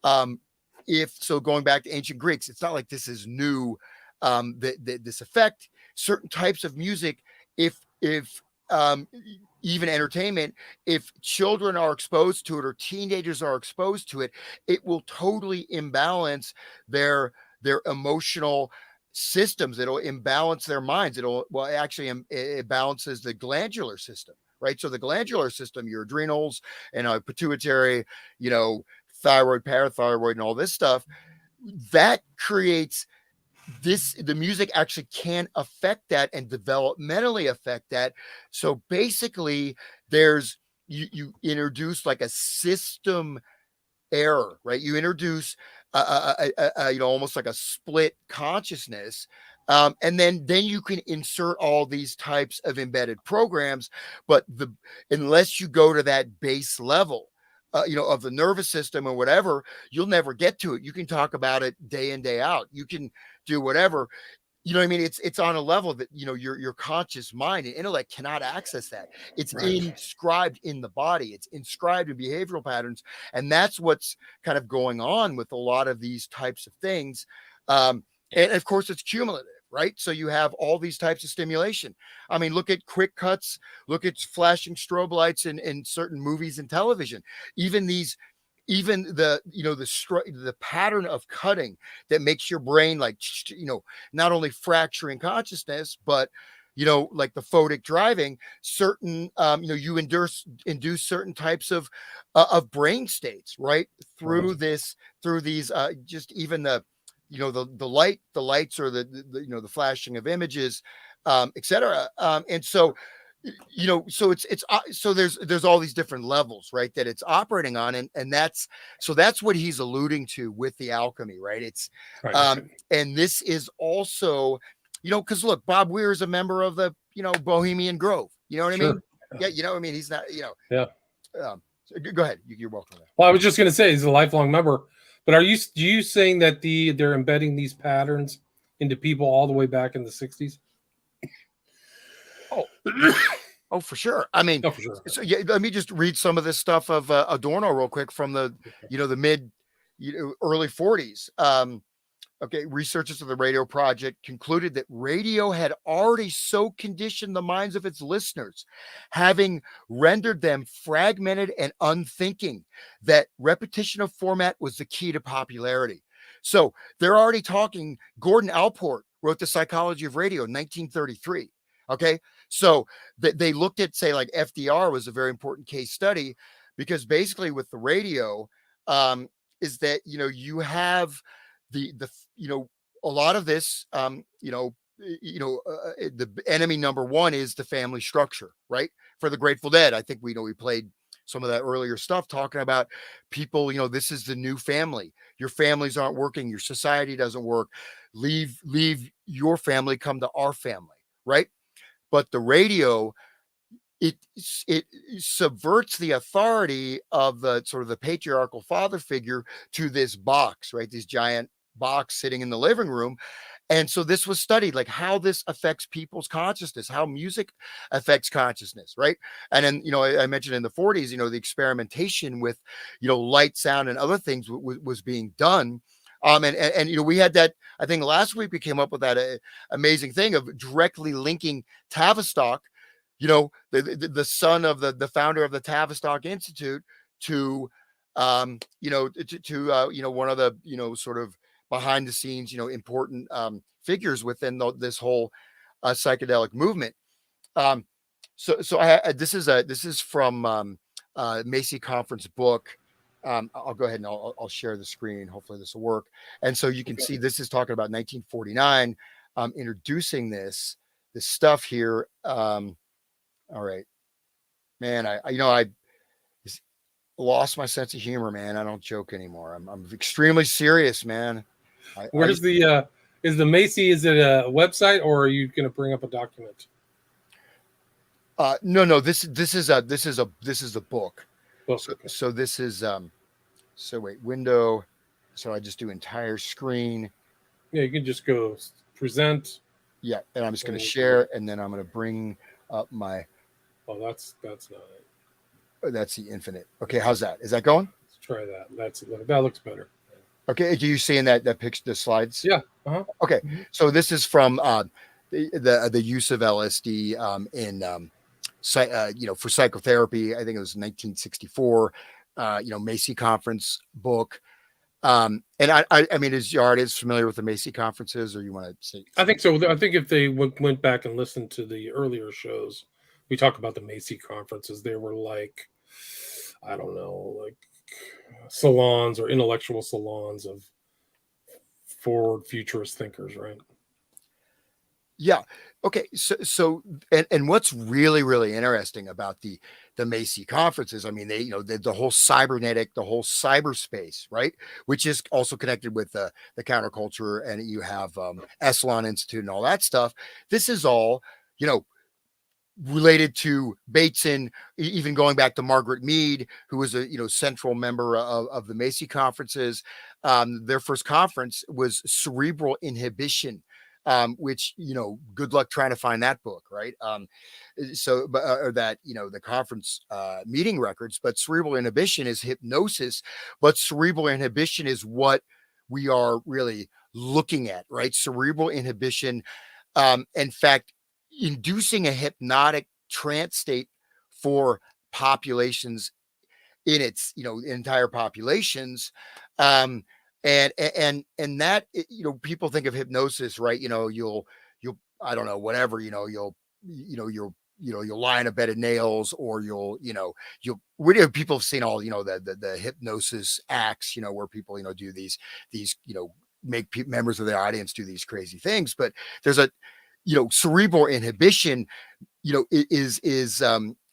um, if so, going back to ancient Greeks, it's not like this is new. This effect, certain types of music, if even entertainment, if children are exposed to it or teenagers are exposed to it, it will totally imbalance their emotional systems. It'll imbalance their minds. Actually it balances the glandular system, right? So the glandular system, your adrenals and pituitary, thyroid, parathyroid, and all this stuff, that creates the music actually can affect that and developmentally affect that. So basically there's you introduce like a system error, right? You introduce almost like a split consciousness, and then you can insert all these types of embedded programs, but unless you go to that base level, of the nervous system or whatever, you'll never get to it. You can talk about it day in, day out. You can do whatever. You know what I mean? It's on a level that, your conscious mind and intellect cannot access that. It's inscribed in the body. It's inscribed in behavioral patterns. And that's what's kind of going on with a lot of these types of things. And of course, it's cumulative, right? So you have all these types of stimulation. I mean, look at quick cuts, look at flashing strobe lights in certain movies and television. Even the pattern of cutting that makes your brain like, not only fracturing consciousness, but like the photic driving, certain you induce certain types of brain states, right? Through these just even the lights or the flashing of images, etc. And so so there's all these different levels, right, that it's operating on, and that's what he's alluding to with the alchemy, right? It's and this is also, because look, Bob Weir is a member of the Bohemian Grove, you know what I mean? Yeah, I mean, he's not, go ahead, you're welcome. Well, I was just going to say he's a lifelong member, but are you saying that they're embedding these patterns into people all the way back in the 60s? Oh, for sure. I mean, for sure. So let me just read some of this stuff of Adorno real quick from the mid, early 40s. Okay, researchers of the Radio Project concluded that radio had already so conditioned the minds of its listeners, having rendered them fragmented and unthinking, that repetition of format was the key to popularity. So they're already talking. Gordon Allport wrote The Psychology of Radio in 1933. Okay, so they looked at, say, like FDR was a very important case study, because basically with the radio, is that you have the a lot of this, the enemy number one is the family structure, right? For the Grateful Dead, I think we played some of that earlier stuff talking about people, this is the new family. Your families aren't working, your society doesn't work. Leave your family, come to our family, right? But the radio, it subverts the authority of the sort of the patriarchal father figure to this box, right? This giant box sitting in the living room. And so this was studied, like how this affects people's consciousness, how music affects consciousness, right? And then, I mentioned in the 40s, the experimentation with, light, sound, and other things was being done. And we had that, I think last week we came up with that amazing thing of directly linking Tavistock, the son of the founder of the Tavistock Institute, to one of the sort of behind the scenes important figures within this whole psychedelic movement. This is from Macy Conference book. I'll go ahead and I'll share the screen. Hopefully this will work. And so you can see this is talking about 1949, introducing this stuff here. All right, man. I lost my sense of humor, man. I don't joke anymore. I'm extremely serious, man. Where's the is the Macy? Is it a website or are you going to bring up a document? No. This is a book. Well, So this is so wait, window. So I just do entire screen. yeah, you can just go present. Yeah, and I'm just going to share, and then I'm going to bring up my. Oh, that's not it. That's the infinite. Okay, how's that? Is that going? Let's try that. That looks better. Okay, do you see in that picture the slides? Yeah. Uh-huh. Okay, so this is from the use of LSD in for psychotherapy. I think it was 1964. Macy conference book. And I mean, is your artist familiar with the Macy conferences, or you want to say? I think so. I think if they went back and listened to the earlier shows, we talk about the Macy conferences. They were like, I don't know, like salons or intellectual salons of forward futurist thinkers, right? Yeah. Okay. So and what's really, really interesting about the Macy conferences, I mean, the whole cybernetic, the whole cyberspace, right? Which is also connected with the counterculture, and you have Esalen Institute and all that stuff. This is all, related to Bateson, even going back to Margaret Mead, who was a central member of the Macy conferences. Their first conference was cerebral inhibition, which good luck trying to find that book, right? Or that the conference meeting records. But cerebral inhibition is hypnosis, but cerebral inhibition is what we are really looking at, right? Cerebral inhibition, in fact, inducing a hypnotic trance state for populations in its entire populations, and that people think of hypnosis, right? You'll I don't know, whatever, you'll lie in a bed of nails, or you'll people have seen all the hypnosis acts, where people do these make members of the audience do these crazy things. But there's a cerebral inhibition, is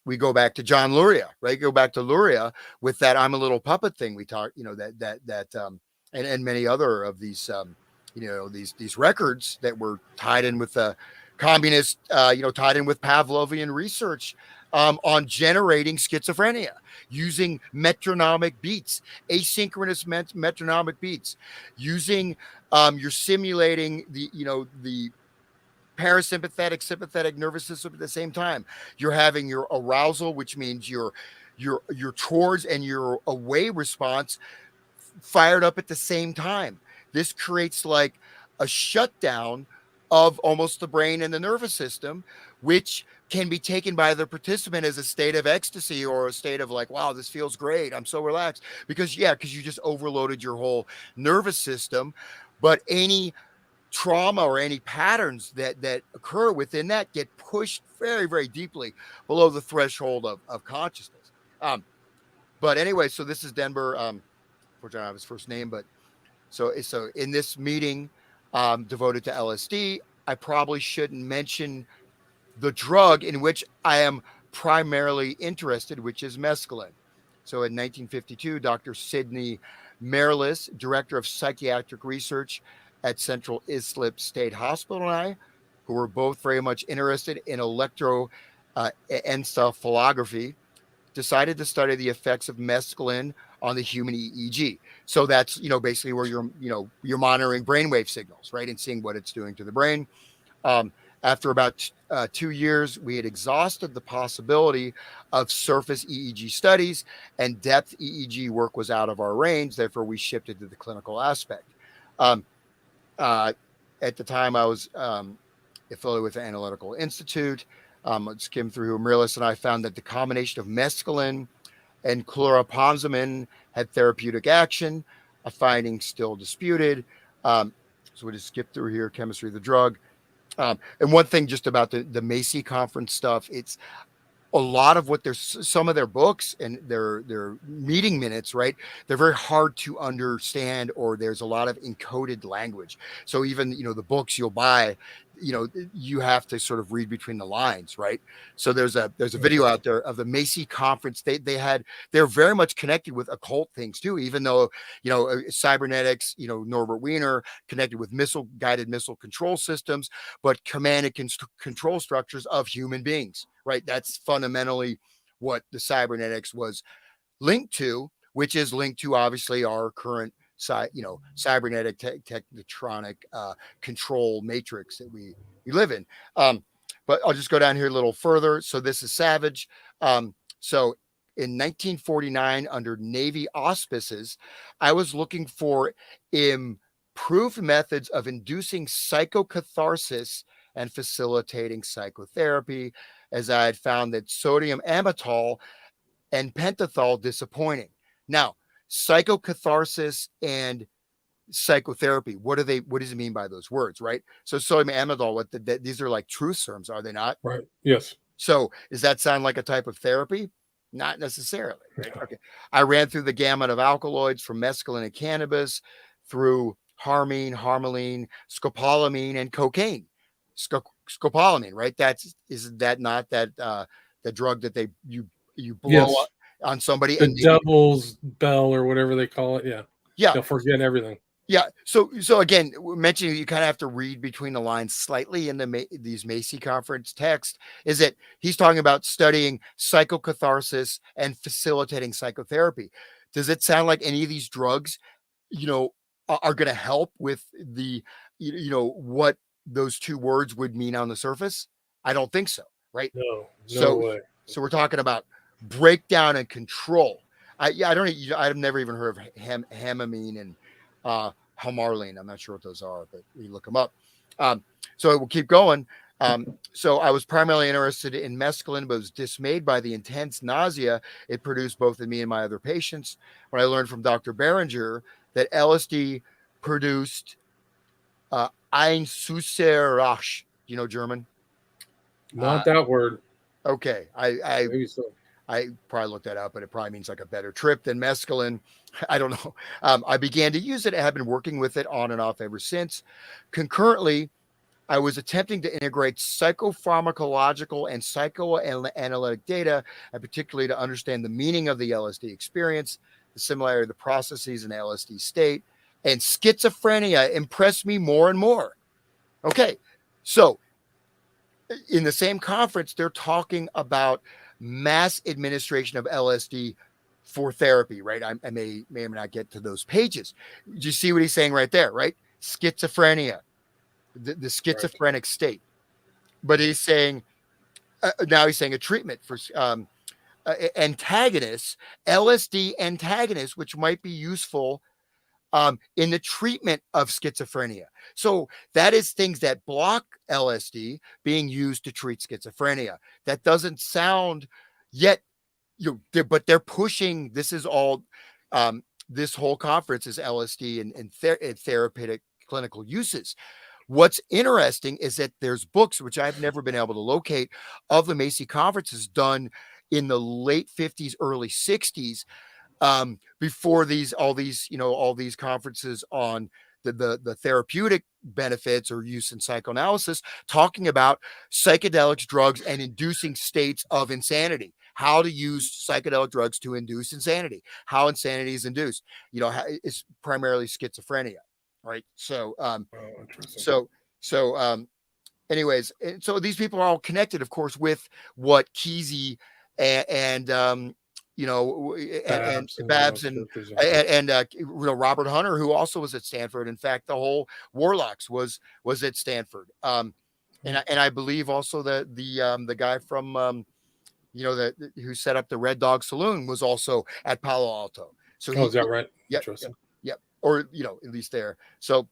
we go back to John Luria, right? Go back to Luria with that "I'm a little puppet" thing we talked, and many other of these, these records that were tied in with the communist, tied in with Pavlovian research on generating schizophrenia using metronomic beats, asynchronous metronomic beats, using you're simulating the parasympathetic, sympathetic nervous system at the same time. You're having your arousal, which means your towards and your away response fired up at the same time. This creates like a shutdown of almost the brain and the nervous system, which can be taken by the participant as a state of ecstasy, or a state of like, wow, this feels great, I'm so relaxed, because you just overloaded your whole nervous system. But any trauma or any patterns that occur within that get pushed very, very deeply below the threshold of consciousness. But anyway, so this is Denver. Unfortunately, I don't have his first name, but so in this meeting devoted to LSD, I probably shouldn't mention the drug in which I am primarily interested, which is mescaline. So in 1952, Dr. Sidney Merlis, director of psychiatric research at Central Islip State Hospital, and I, who were both very much interested in electroencephalography, decided to study the effects of mescaline on the human EEG. So that's basically where you're monitoring brainwave signals, right, and seeing what it's doing to the brain. After about 2 years, we had exhausted the possibility of surface EEG studies, and depth EEG work was out of our range. Therefore, we shifted to the clinical aspect. At the time, I was affiliated with the Analytical Institute. I skimmed through Merlis, and I found that the combination of mescaline and chlorapomazine had therapeutic action, a finding still disputed. So we just skip through here, chemistry of the drug. And one thing just about the Macy conference stuff, it's a lot of what some of their books and their meeting minutes, right? They're very hard to understand, or there's a lot of encoded language. So even, the books you'll buy, you have to sort of read between the lines, right? So there's a video out there of the Macy conference. They're very much connected with occult things too, even though, cybernetics, Norbert Wiener connected with guided missile control systems, but command and control structures of human beings, right? That's fundamentally what the cybernetics was linked to, which is linked to obviously our current cybernetic technotronic control matrix that we live in. But I'll just go down here a little further. So this is Savage. So in 1949, under Navy auspices, I was looking for improved methods of inducing psychocatharsis and facilitating psychotherapy, as I had found that sodium amytal and pentothal disappointing. Now, psychocatharsis and psychotherapy, what does it mean by those words, right? So sodium amytal, these are like truth serums, are they not? Right. Yes. So does that sound like a type of therapy? Not necessarily, right? Okay. I ran through the gamut of alkaloids from mescaline and cannabis through harmine, harmaline, scopolamine, and cocaine. Scopolamine, right? Isn't that not that the drug that you blow Yes. up on somebody? The devil's bell or whatever they call it. Yeah. Yeah. They'll forget everything. Yeah. So again, we're mentioning you kind of have to read between the lines slightly in these Macy conference text, is that he's talking about studying psychocatharsis and facilitating psychotherapy. Does it sound like any of these drugs, are going to help with the, what those two words would mean on the surface? I don't think so. Right. No way. So we're talking about breakdown and control. I've never even heard of hamamine and Homarline. I'm not sure what those are, but you look them up. So we'll keep going. So I was primarily interested in mescaline, but was dismayed by the intense nausea it produced both in me and my other patients. When I learned from Dr. Berenger that LSD produced Einsuserrasch. German? Not that word. Okay. Maybe so. I probably looked that up, but it probably means like a better trip than mescaline. I don't know. I began to use it. I have been working with it on and off ever since. Concurrently, I was attempting to integrate psychopharmacological and psychoanalytic data, and particularly to understand the meaning of the LSD experience, the similarity of the processes in the LSD state, and schizophrenia impressed me more and more. Okay, so in the same conference, they're talking about mass administration of LSD for therapy, right? I may or may not get to those pages. Do you see what he's saying right there, right? Schizophrenia, the schizophrenic state. But he's saying, now he's saying a treatment for antagonists, LSD antagonists, which might be useful in the treatment of schizophrenia. So that is things that block LSD being used to treat schizophrenia. That doesn't sound yet, but they're pushing. This is all. This whole conference is LSD and therapeutic clinical uses. What's interesting is that there's books, which I've never been able to locate, of the Macy conferences done in the late 50s, early 60s, before all these conferences on the therapeutic benefits or use in psychoanalysis, talking about psychedelics, drugs, and inducing states of insanity. How to use psychedelic drugs to induce insanity. How insanity is induced. It's primarily schizophrenia, right? So, anyways, so these people are all connected, of course, with what Kesey and Babs and Robert Hunter, who also was at Stanford. In fact, the whole Warlocks was at Stanford. And I believe also that the guy from who set up the Red Dog Saloon was also at Palo Alto. So is that right? Yep. Or at least there. So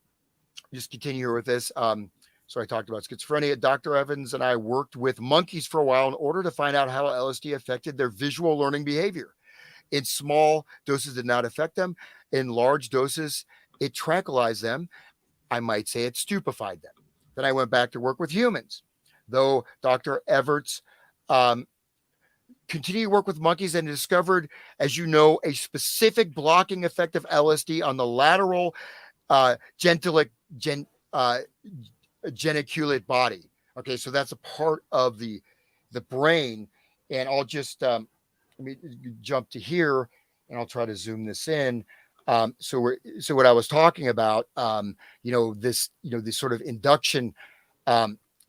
just continue here with this. So I talked about schizophrenia. Dr. Evans and I worked with monkeys for a while in order to find out how LSD affected their visual learning behavior. In small doses, it did not affect them. In large doses, it tranquilized them. I might say it stupefied them. Then I went back to work with humans. Though Dr. Everts continued to work with monkeys and discovered, as you know, a specific blocking effect of LSD on the lateral geniculate body. Okay, so that's a part of the brain, and I'll just let me jump to here, and I'll try to zoom this in. So what I was talking about, this sort of induction.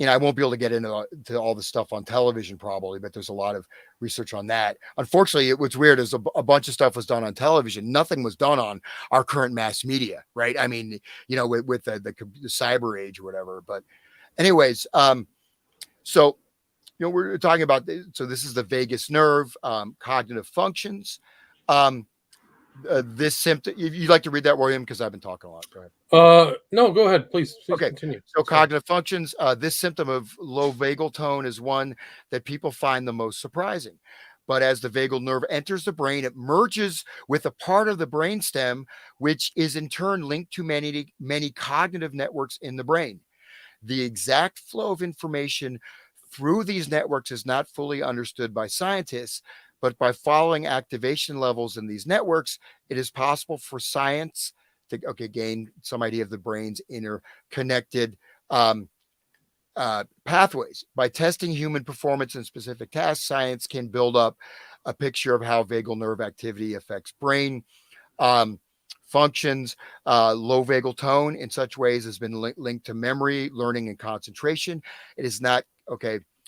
I won't be able to get into to all the stuff on television probably, but there's a lot of research on that. Unfortunately, what's weird is a bunch of stuff was done on television. Nothing was done on our current mass media, right? I mean, with the cyber age or whatever. But anyways, so we're talking about so this is the vagus nerve, cognitive functions. This symptom, you'd like to read that, William, because I've been talking a lot. Go ahead. No, go ahead, please Okay. Continue. So cognitive functions, this symptom of low vagal tone is one that people find the most surprising. But as the vagal nerve enters the brain, it merges with a part of the brainstem, which is in turn linked to many cognitive networks in the brain. The exact flow of information through these networks is not fully understood by scientists, but by following activation levels in these networks, it is possible for science to gain some idea of the brain's interconnected pathways. By testing human performance in specific tasks, science can build up a picture of how vagal nerve activity affects brain functions. Low vagal tone in such ways has been linked to memory, learning, and concentration. It is not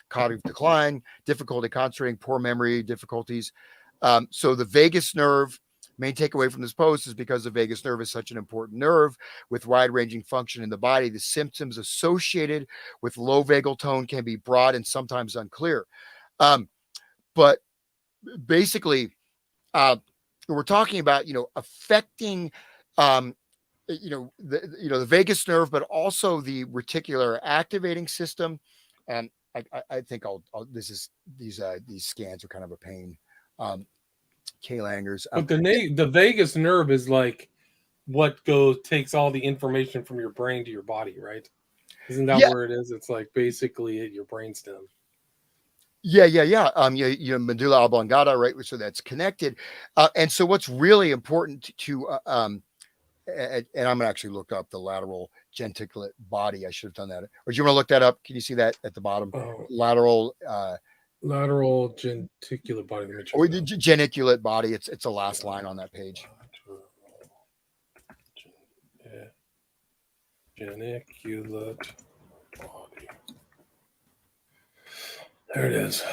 cognitive decline, difficulty concentrating, poor memory, difficulties. So the vagus nerve, main takeaway from this post is because the vagus nerve is such an important nerve with wide-ranging function in the body, the symptoms associated with low vagal tone can be broad and sometimes unclear. But basically, we're talking about, affecting, the vagus nerve, but also the reticular activating system. And I think these scans are kind of a pain. K-Langers. But the vagus nerve is like what takes all the information from your brain to your body, right? Isn't that where it is? It's like basically at your brainstem. Yeah. Medulla oblongata, right? So that's connected. And so what's really important to and I'm gonna actually look up the lateral geniculate body. I should have done that. Or do you want to look that up? Can you see that at the bottom? Lateral geniculate body. Or the geniculate body. It's the last line on that page. Geniculate body. There it is.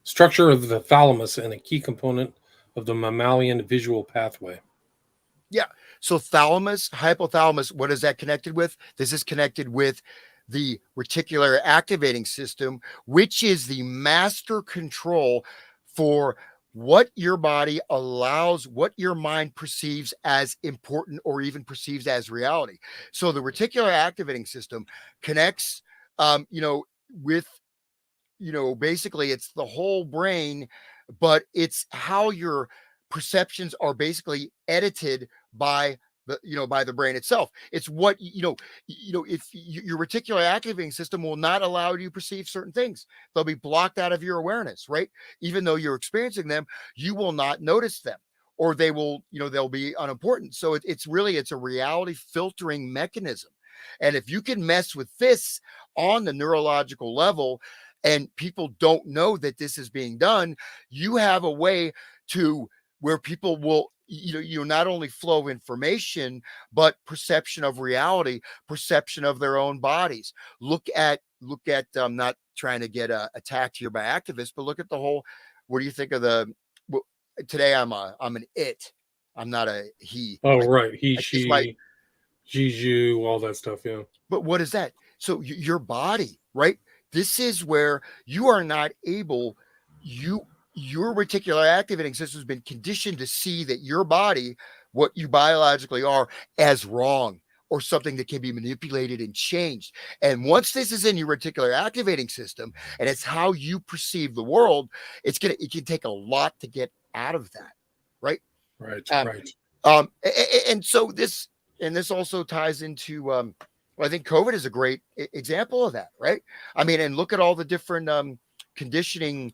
Structure of the thalamus and a key component of the mammalian visual pathway. Yeah. So thalamus, hypothalamus, what is that connected with? This is connected with the reticular activating system, which is the master control for what your body allows, what your mind perceives as important or even perceives as reality. So the reticular activating system connects, with, basically it's the whole brain, but it's how your perceptions are basically edited by the brain itself. It's what, if your reticular activating system will not allow you to perceive certain things. They'll be blocked out of your awareness, right? Even though you're experiencing them, you will not notice them, or they will, they'll be unimportant. So it's a reality filtering mechanism. And if you can mess with this on the neurological level, and people don't know that this is being done, you have a way to where people will, not only flow information, but perception of reality, perception of their own bodies. Look at, I'm not trying to get attacked here by activists, but look at the whole, what do you think of today I'm an it. I'm not a he. Oh, right. He, she, Jiju, all that stuff. Yeah. But what is that? So your body, right? This is where you are not able, your reticular activating system has been conditioned to see that your body, what you biologically are, as wrong or something that can be manipulated and changed. And once this is in your reticular activating system and it's how you perceive the world, it can take a lot to get out of that. Right. Right. And so this also ties into, I think COVID is a great example of that, right? I mean, and look at all the different conditioning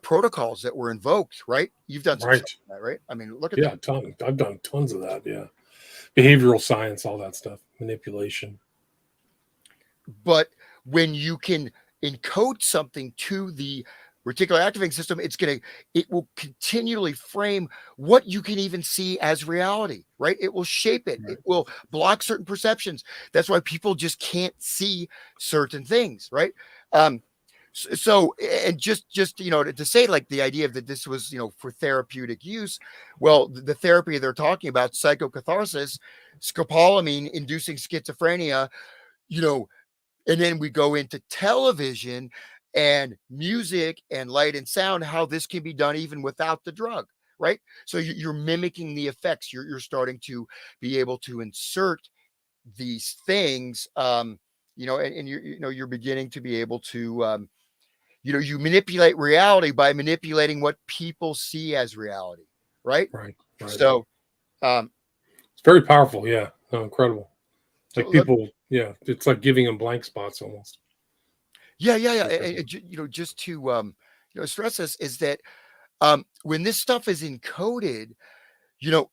protocols that were invoked, right? You've done some Right. stuff on that, right? I mean, look at Yeah, that. ton. I've done tons of that. Yeah, behavioral science, all that stuff, manipulation. But when you can encode something to the reticular activating system, it will continually frame what you can even see as reality, right? It will shape it. Right. It will block certain perceptions. That's why people just can't see certain things, right? So and just to say, like, the idea that this was for therapeutic use, well, the therapy they're talking about, psychocatharsis, scopolamine inducing schizophrenia, you know and then we go into television and music and light and sound, how this can be done even without the drug, right? So you're mimicking the effects. You're starting to be able to insert these things, and you're beginning to be able to, you manipulate reality by manipulating what people see as reality, right? Right. Right. So, It's very powerful. Yeah. No, incredible. so Like people, yeah, it's like giving them blank spots almost. yeah. Just to stress this is that when this stuff is encoded, you know,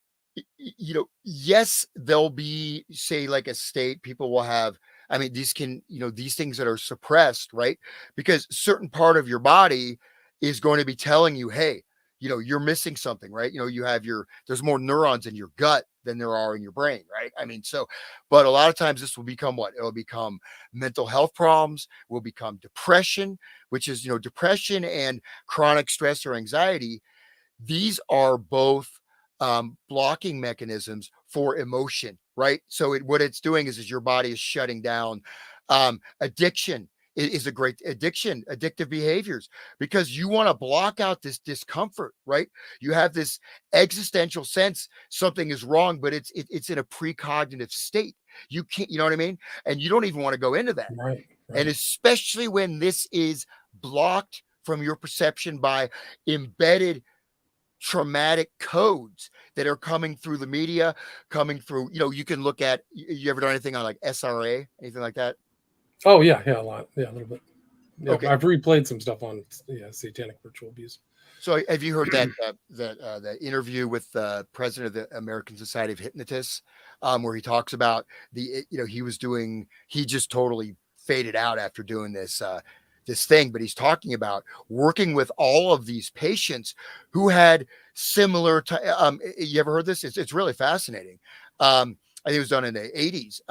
yes, there'll be, say, like a state, people will have, I mean, these things that are suppressed, right? Because certain part of your body is going to be telling you, hey, you're missing something, right? There's more neurons in your gut than there are in your brain, right? I mean, but a lot of times this will become what? It'll become mental health problems, will become depression, which is, depression and chronic stress or anxiety. These are both blocking mechanisms for emotion, right? So what it's doing is your body is shutting down. Addiction is a great addictive behaviors, because you want to block out this discomfort, right? You have this existential sense something is wrong, but it's in a precognitive state. You can't, you know what I mean? And you don't even want to go into that. Right. And especially when this is blocked from your perception by embedded traumatic codes that are coming through the media, coming through, you can look at, you ever done anything on like SRA, anything like that? Oh yeah, a lot. Yeah, a little bit. Yeah, Okay. I've replayed some stuff on satanic ritual abuse. So have you heard that interview with the president of the American Society of Hypnotists, where he talks about he just totally faded out after doing this thing, but he's talking about working with all of these patients who had similar to, you ever heard this? It's really fascinating. I think it was done in the 80s.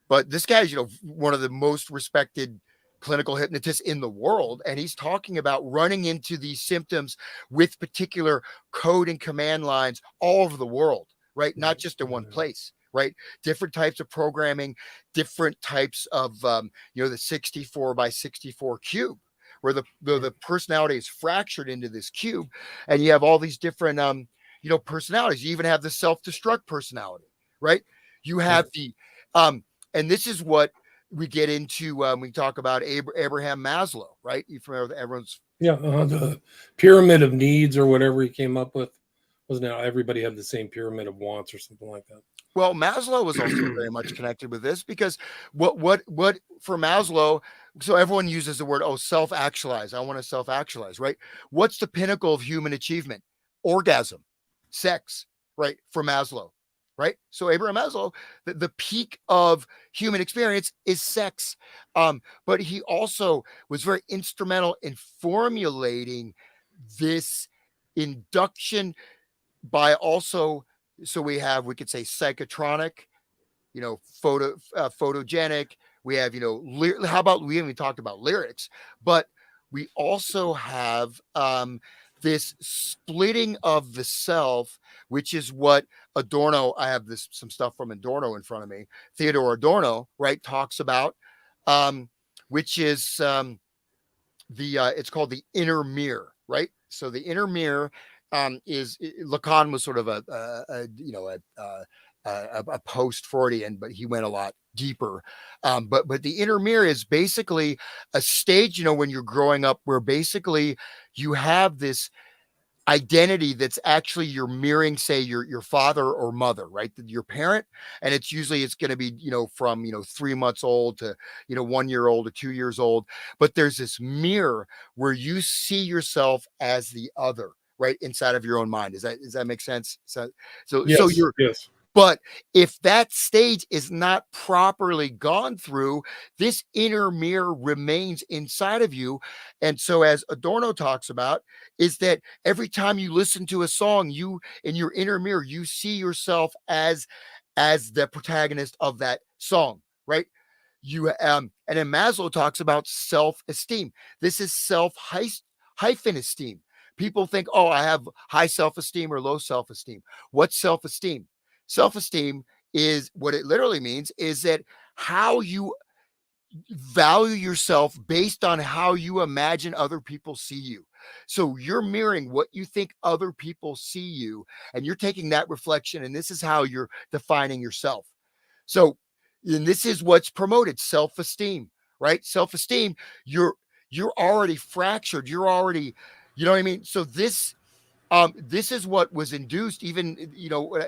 But this guy's, one of the most respected clinical hypnotists in the world. And he's talking about running into these symptoms with particular code and command lines all over the world, right? Not just in one place, right? Different types of programming, different types of, the 64 by 64 cube, where the personality is fractured into this cube. And you have all these different, personalities. You even have the self-destruct personality, right? You have and this is what we get into when we talk about Abraham Maslow, right? You familiar with everyone's? The pyramid of needs or whatever he came up with. Wasn't it everybody had the same pyramid of wants or something like that? Well, Maslow was also very much connected with this, because what for Maslow, so everyone uses the word, self-actualize. I want to self-actualize, right? What's the pinnacle of human achievement? Orgasm, sex, right? For Maslow, right? So Abraham Maslow, the peak of human experience is sex. But he also was very instrumental in formulating this induction by also, so we could say psychotronic, photogenic. We have, how about, we haven't even talked about lyrics, but we also have this splitting of the self, which is what Adorno, I have some stuff from Adorno in front of me. Theodore Adorno, right, talks about, which is it's called the inner mirror, right? So the inner mirror is, Lacan was sort of a post-Freudian, but he went a lot deeper. But the inner mirror is basically a stage, when you're growing up, where basically you have this identity that's actually you're mirroring, say, your father or mother, right? Your parent. And it's going to be, from, 3 months old to, 1 year old to 2 years old. But there's this mirror where you see yourself as the other, right? Inside of your own mind. Does that make sense? So Yes, you're, yes. but if that stage is not properly gone through, this inner mirror remains inside of you. And so, as Adorno talks about, is that every time you listen to a song, you in your inner mirror, you see yourself as the protagonist of that song, right? And then Maslow talks about self-esteem. This is hyphen esteem. People think, oh, I have high self-esteem or low self-esteem. What's self-esteem? Self-esteem is what it literally means is that how you value yourself based on how you imagine other people see you. So you're mirroring what you think other people see you, and you're taking that reflection, and this is how you're defining yourself. So, and this is what's promoted, self-esteem, right? Self-esteem, you're already fractured. You're already, you know what I mean? So this is what was induced, even,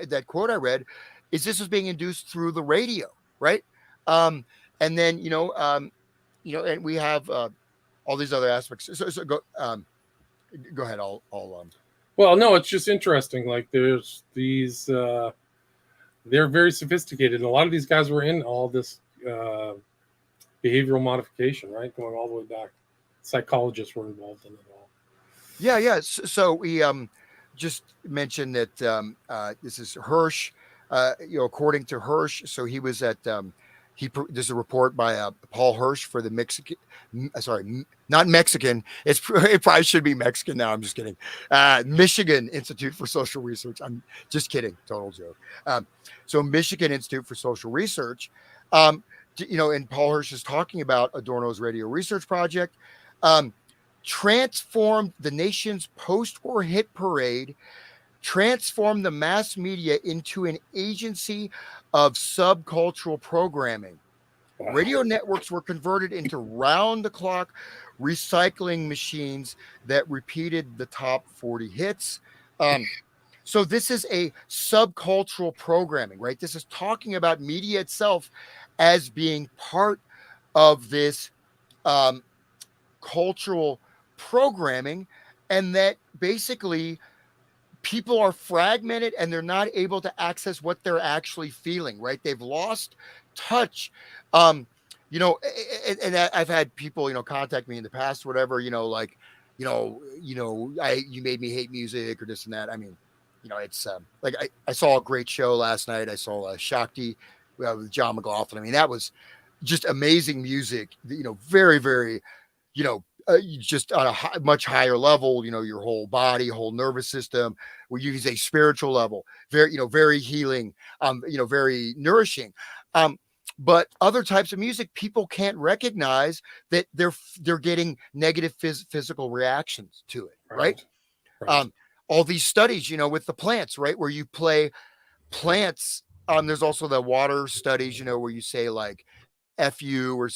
that quote I read, is this was being induced through the radio, right? And then, and we have all these other aspects. So go ahead. Well, no, it's just interesting. Like there's these, they're very sophisticated. A lot of these guys were in all this behavioral modification, right? Going all the way back. Psychologists were involved in it all. Yeah. So we just mentioned that this is Hirsch. According to Hirsch, so he was at this is a report by Paul Hirsch for the Mexican. Sorry, not Mexican. It probably should be Mexican now. I'm just kidding. Michigan Institute for Social Research. I'm just kidding. Total joke. So Michigan Institute for Social Research. And Paul Hirsch is talking about Adorno's radio research project. Transformed the nation's post-war hit parade, transformed the mass media into an agency of subcultural programming. Wow. Radio networks were converted into round-the-clock recycling machines that repeated the top 40 hits. So this is a subcultural programming, right? This is talking about media itself as being part of this cultural programming, and that basically people are fragmented and they're not able to access what they're actually feeling, right? They've lost touch. And I've had people, contact me in the past, whatever, you made me hate music or this and that. I mean, it's like I saw a great show last night. I saw Shakti with John McLaughlin. I mean, that was just amazing music, very, very, just on a much higher level, your whole body, whole nervous system, where you can say spiritual level, very, very healing, very nourishing. But other types of music, people can't recognize that they're getting negative physical reactions to it, right? All these studies, with the plants, right, where you play plants. There's also the water studies, where you say like, F you, or,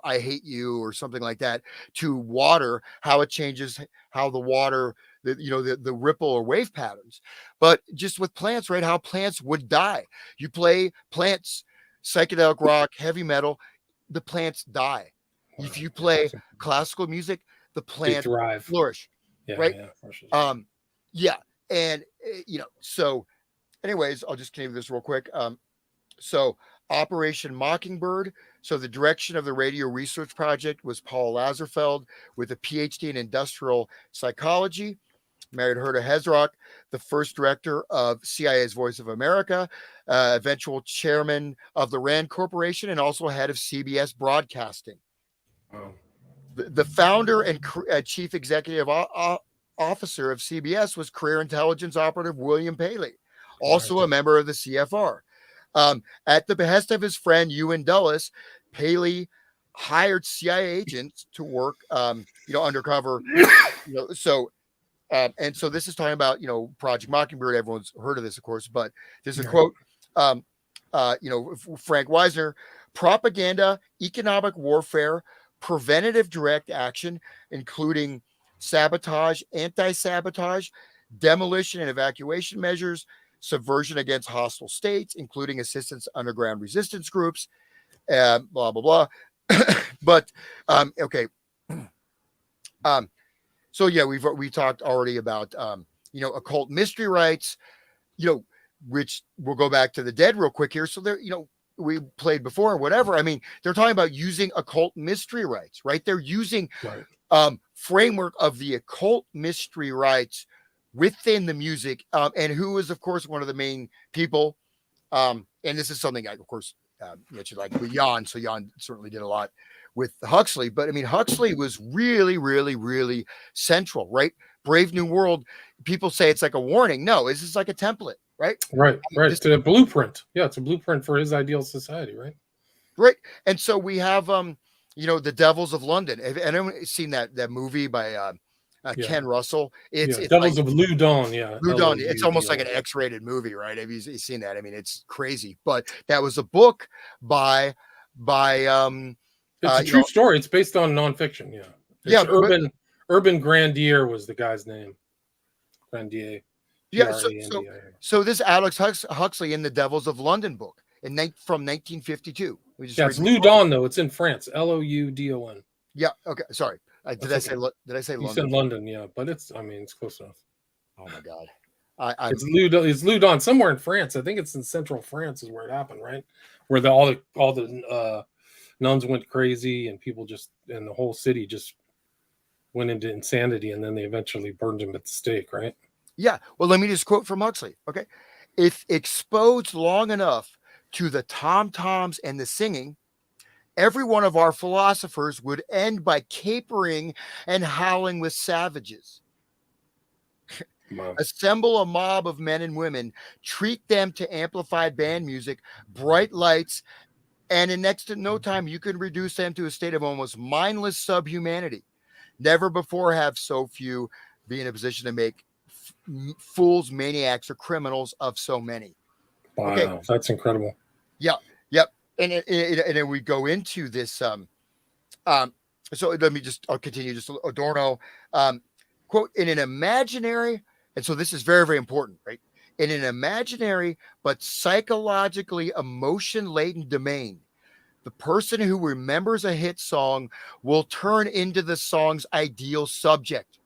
I hate you, or something like that, to water, how it changes, how the water, the ripple or wave patterns. But just with plants, right, how plants would die. You play plants, psychedelic rock, heavy metal, the plants die. Wow. If you play classical music, the plants flourish. Yeah, right? Yeah. And, so anyways, I'll just continue this real quick. So Operation Mockingbird. So the direction of the radio research project was Paul Lazarsfeld with a PhD in industrial psychology. Married Herta Hezrock, the first director of CIA's Voice of America, eventual chairman of the RAND Corporation, and also head of CBS Broadcasting. Wow. The founder and chief executive officer of CBS was career intelligence operative William Paley, also a member of the CFR. At the behest of his friend Ewan Dulles, Paley hired CIA agents to work, undercover. And so this is talking about, Project Mockingbird. Everyone's heard of this, of course, but there's a quote, Frank Wisner: propaganda, economic warfare, preventative direct action, including sabotage, anti-sabotage, demolition and evacuation measures, subversion against hostile states, including assistance to underground resistance groups, blah, blah, blah. But, okay. So yeah, we talked already about, occult mystery rites, which we'll go back to the dead real quick here. So there, we played before or whatever. I mean, they're talking about using occult mystery rites, right? They're using framework of the occult mystery rites within the music. And who is, of course, one of the main people. And this is something I, of course, mentioned like with Jan. So Jan certainly did a lot with Huxley. But I mean, Huxley was really, really, really central, right? Brave New World. People say it's like a warning. No, this is like a template. Right. It's a blueprint. Yeah, it's a blueprint for his ideal society, right? Right. And so we have, The Devils of London. Have anyone seen that movie by Ken Russell? It's Devils of Loudon. Yeah, Loudon. It's almost like an X-rated movie, right? Have you seen that? I mean, it's crazy. But that was a book by it's a true story. It's based on nonfiction. Yeah. Urban Grandier was the guy's name. Grandier. Yeah, so this Alex Huxley in the Devils of London book from 1952. It's Loudon though. It's in France. Loudon. Yeah. Okay. Sorry. Did I say London? You said London. Yeah, but it's close enough. Oh my God. It's Loudon somewhere in France. I think it's in central France is where it happened, right? Where all the nuns went crazy and and the whole city just went into insanity, and then they eventually burned him at the stake, right? Yeah. Well, let me just quote from Huxley. Okay. If exposed long enough to the tom-toms and the singing, every one of our philosophers would end by capering and howling with savages. Wow. Assemble a mob of men and women, treat them to amplified band music, bright lights, and in next to no time, you can reduce them to a state of almost mindless subhumanity. Never before have so few be in a position to make fools, maniacs, or criminals of so many. Wow, okay. That's incredible. Yeah, yep. And then we go into this. So let me I'll continue. Just Adorno quote, in an imaginary, and so this is very, very important, right? In an imaginary but psychologically emotion-laden domain, the person who remembers a hit song will turn into the song's ideal subject.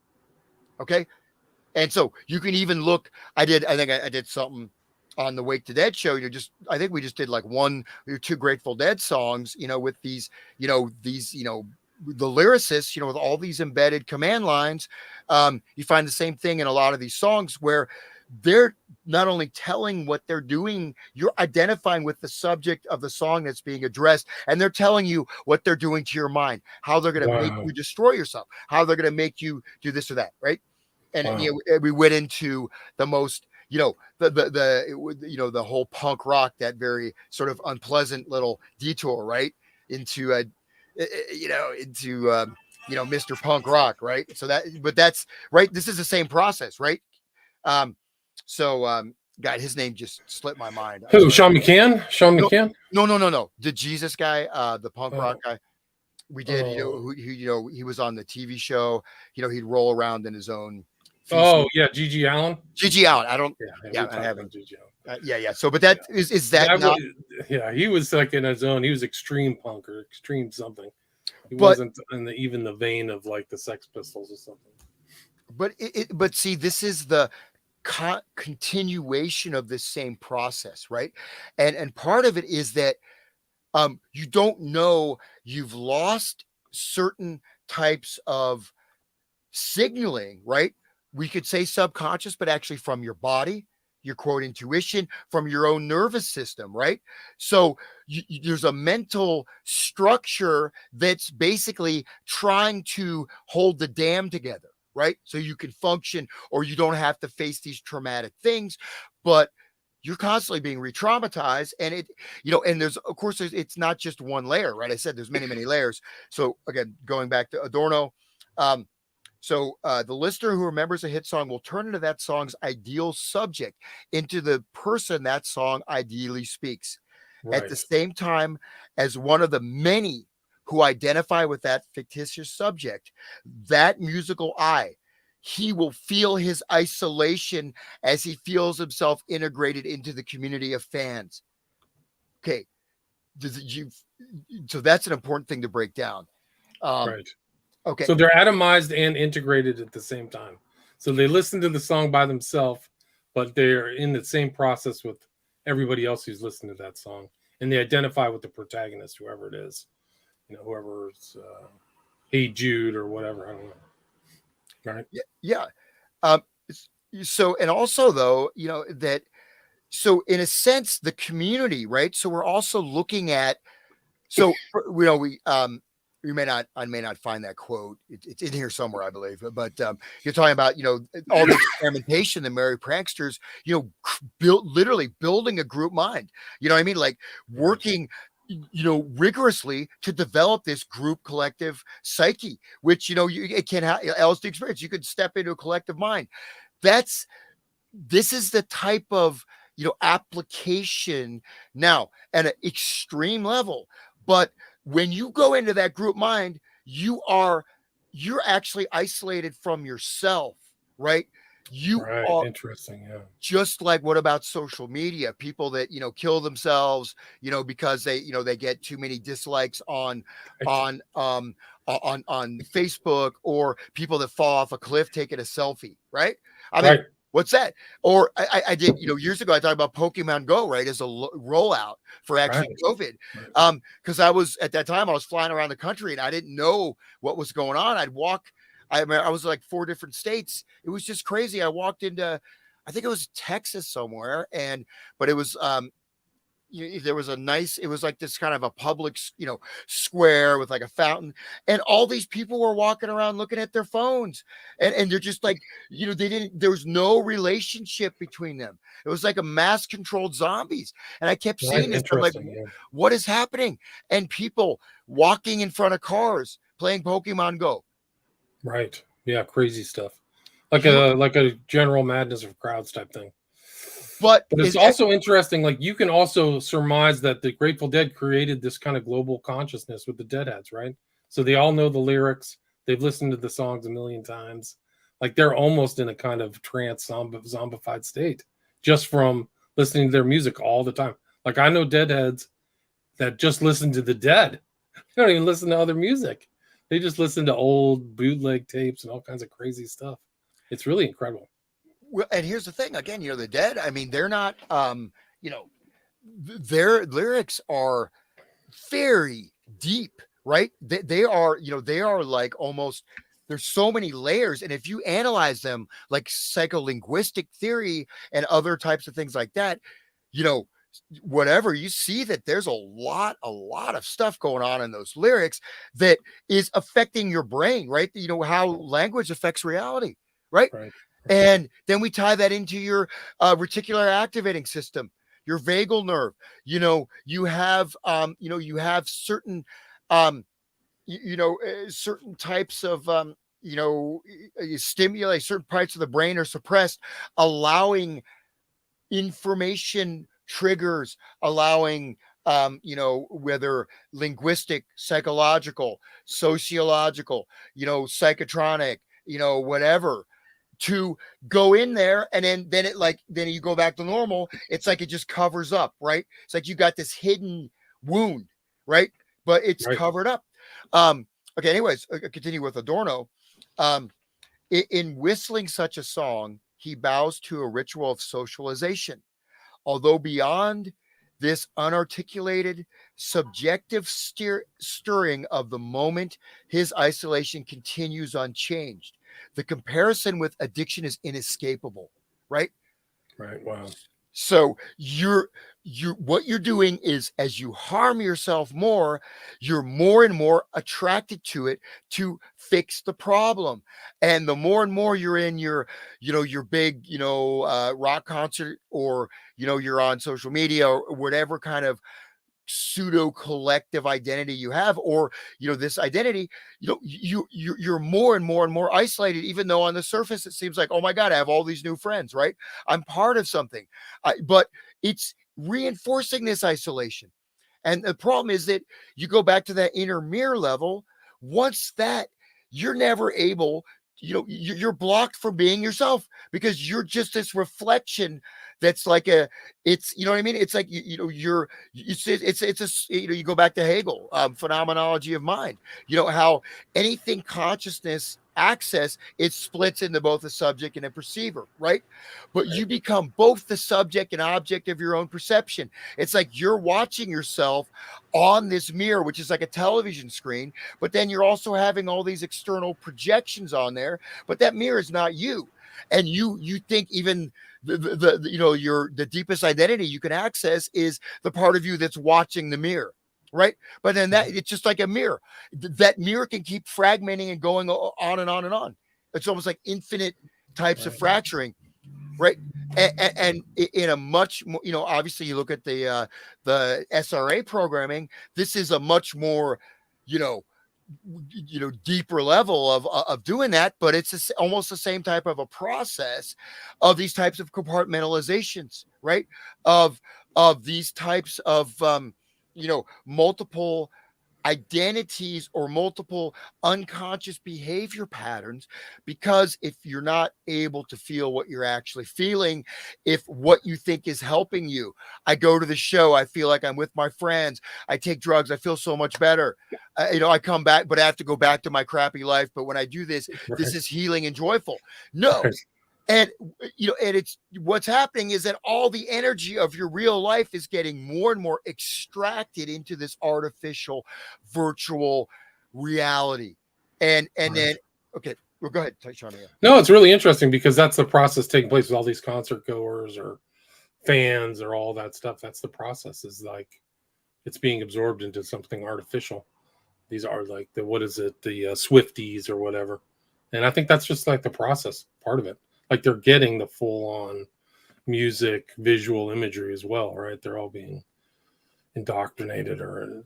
Okay. And so you can even look, I think I did something on the Wake the Dead show. I think we just did like one or two Grateful Dead songs, with these, the lyricists, with all these embedded command lines. You find the same thing in a lot of these songs where they're not only telling what they're doing, you're identifying with the subject of the song that's being addressed, and they're telling you what they're doing to your mind, how they're going to make you destroy yourself, how they're going to make you do this or that, right? And we went into the most, the whole punk rock, that very sort of unpleasant little detour, right, into Mr. Punk Rock, right? So that's right. This is the same process, right? God, his name just slipped my mind. Who? Sean McCann? McCann? No. The Jesus guy, the punk rock guy. We did, he was on the TV show. He'd roll around in his own. G.G. Allen. G.G. Allen. I haven't. G.G. Allen. So, but that is that not? He was like in his own. He was extreme punk or extreme something. He wasn't in even the vein of like the Sex Pistols or something. But see, this is the continuation of this same process, right? And part of it is that you don't know, you've lost certain types of signaling, right? We could say subconscious, but actually from your body, your quote intuition, from your own nervous system, right? So there's a mental structure that's basically trying to hold the dam together, right? So you can function, or you don't have to face these traumatic things, but you're constantly being re-traumatized. And and there's, of course, it's not just one layer, right? I said there's many, many layers. So again, going back to Adorno, the listener who remembers a hit song will turn into that song's ideal subject, into the person that song ideally speaks. Right. At the same time as one of the many who identify with that fictitious subject, that musical eye he will feel his isolation as he feels himself integrated into the community of fans. Okay. So that's an important thing to break down. Right. Okay. So they're atomized and integrated at the same time. So they listen to the song by themselves, but they're in the same process with everybody else who's listening to that song, and they identify with the protagonist, whoever it is, whoever's Hey Jude or whatever. I don't know. Right? Yeah. So, and also though, that, so in a sense, the community, right? So we're also looking at, so, I may not find that quote. It's in here somewhere, I believe, but you're talking about, all the experimentation, the merry pranksters, literally building a group mind, you know what I mean? Like working, rigorously to develop this group collective psyche, which, it can have LSD experience. You could step into a collective mind. This is the type of, application now at an extreme level. But when you go into that group mind, you're actually isolated from yourself, right? You Right. are Interesting. Yeah. just like, what about social media? People that, kill themselves, because they get too many dislikes on Facebook, or people that fall off a cliff taking a selfie, right? I mean, right. what's that? Or I did, years ago, I talked about Pokemon Go, right, as a rollout for actually COVID. Because I was, at that time, I was flying around the country and I didn't know what was going on. I was like 4 different states. It was just crazy. I walked into, I think it was Texas somewhere, but it was, there was it was like this kind of a public, square with like a fountain, and all these people were walking around looking at their phones, and they're just like, there was no relationship between them. It was like a mass controlled zombies. And I kept seeing this. I'm like, what is happening? And people walking in front of cars playing Pokemon Go. Right. Yeah. Crazy stuff. Like a general madness of crowds type thing. But it's also interesting. Like, you can also surmise that the Grateful Dead created this kind of global consciousness with the Deadheads, right? So they all know the lyrics. They've listened to the songs a million times. Like, they're almost in a kind of trance zombified state just from listening to their music all the time. Like, I know Deadheads that just listen to the Dead. They don't even listen to other music. They just listen to old bootleg tapes and all kinds of crazy stuff. It's really incredible. Well, and here's the thing, again, the Dead, I mean, they're not, their lyrics are very deep, right? They are, they are like almost, there's so many layers. And if you analyze them like psycholinguistic theory and other types of things like that, whatever, you see that there's a lot of stuff going on in those lyrics that is affecting your brain, right? How language affects reality, right? And then we tie that into your reticular activating system, your vagal nerve. You have certain, certain types of, you stimulate certain parts of the brain are suppressed, allowing information triggers, allowing, whether linguistic, psychological, sociological, psychotronic, whatever, to go in there, and then you go back to normal. It's like it just covers up, right? It's like you got this hidden wound, right? But it's covered up. Okay, anyways, continue with Adorno. In whistling such a song, he bows to a ritual of socialization. Although beyond this unarticulated, subjective stirring of the moment, his isolation continues unchanged. The comparison with addiction is inescapable, right? Right. Wow. So what you're doing is, as you harm yourself more, you're more and more attracted to it to fix the problem. And the more and more you're in your big, rock concert, or, you're on social media, or whatever kind of pseudo collective identity you have, or this identity, you're more and more and more isolated, even though on the surface it seems like, oh my God, I have all these new friends, right? I'm part of something. But it's reinforcing this isolation. And the problem is that you go back to that inner mirror level. Once that, you're never able you're blocked from being yourself because you're just this reflection that's like it's, you know what I mean? It's like, you go back to Hegel, phenomenology of mind, how anything consciousness access, it splits into both a subject and a perceiver, right? But you become both the subject and object of your own perception. It's like you're watching yourself on this mirror, which is like a television screen, but then you're also having all these external projections on there, but that mirror is not you. And you think even the deepest identity you can access is the part of you that's watching the mirror, right? But then that it's just like a mirror. That mirror can keep fragmenting and going on and on and on. It's almost like infinite types of fracturing, right? And in a much more, obviously you look at the SRA programming. This is a much more, deeper level of doing that, but it's almost the same type of a process of these types of compartmentalizations, right? Of these types of multiple identities or multiple unconscious behavior patterns, because if you're not able to feel what you're actually feeling, if what you think is helping you, I go to the show, I feel like I'm with my friends, I take drugs, I feel so much better, I come back, but I have to go back to my crappy life, but when I do this, this is healing and joyful. No. And and it's what's happening is that all the energy of your real life is getting more and more extracted into this artificial virtual reality. And then okay, well, go ahead, Sean. No, it's really interesting because that's the process taking place with all these concert goers or fans or all that stuff. That's the process, is like it's being absorbed into something artificial. These are like the Swifties or whatever. And I think that's just like the process part of it. Like they're getting the full on music, visual imagery as well, right? They're all being indoctrinated, or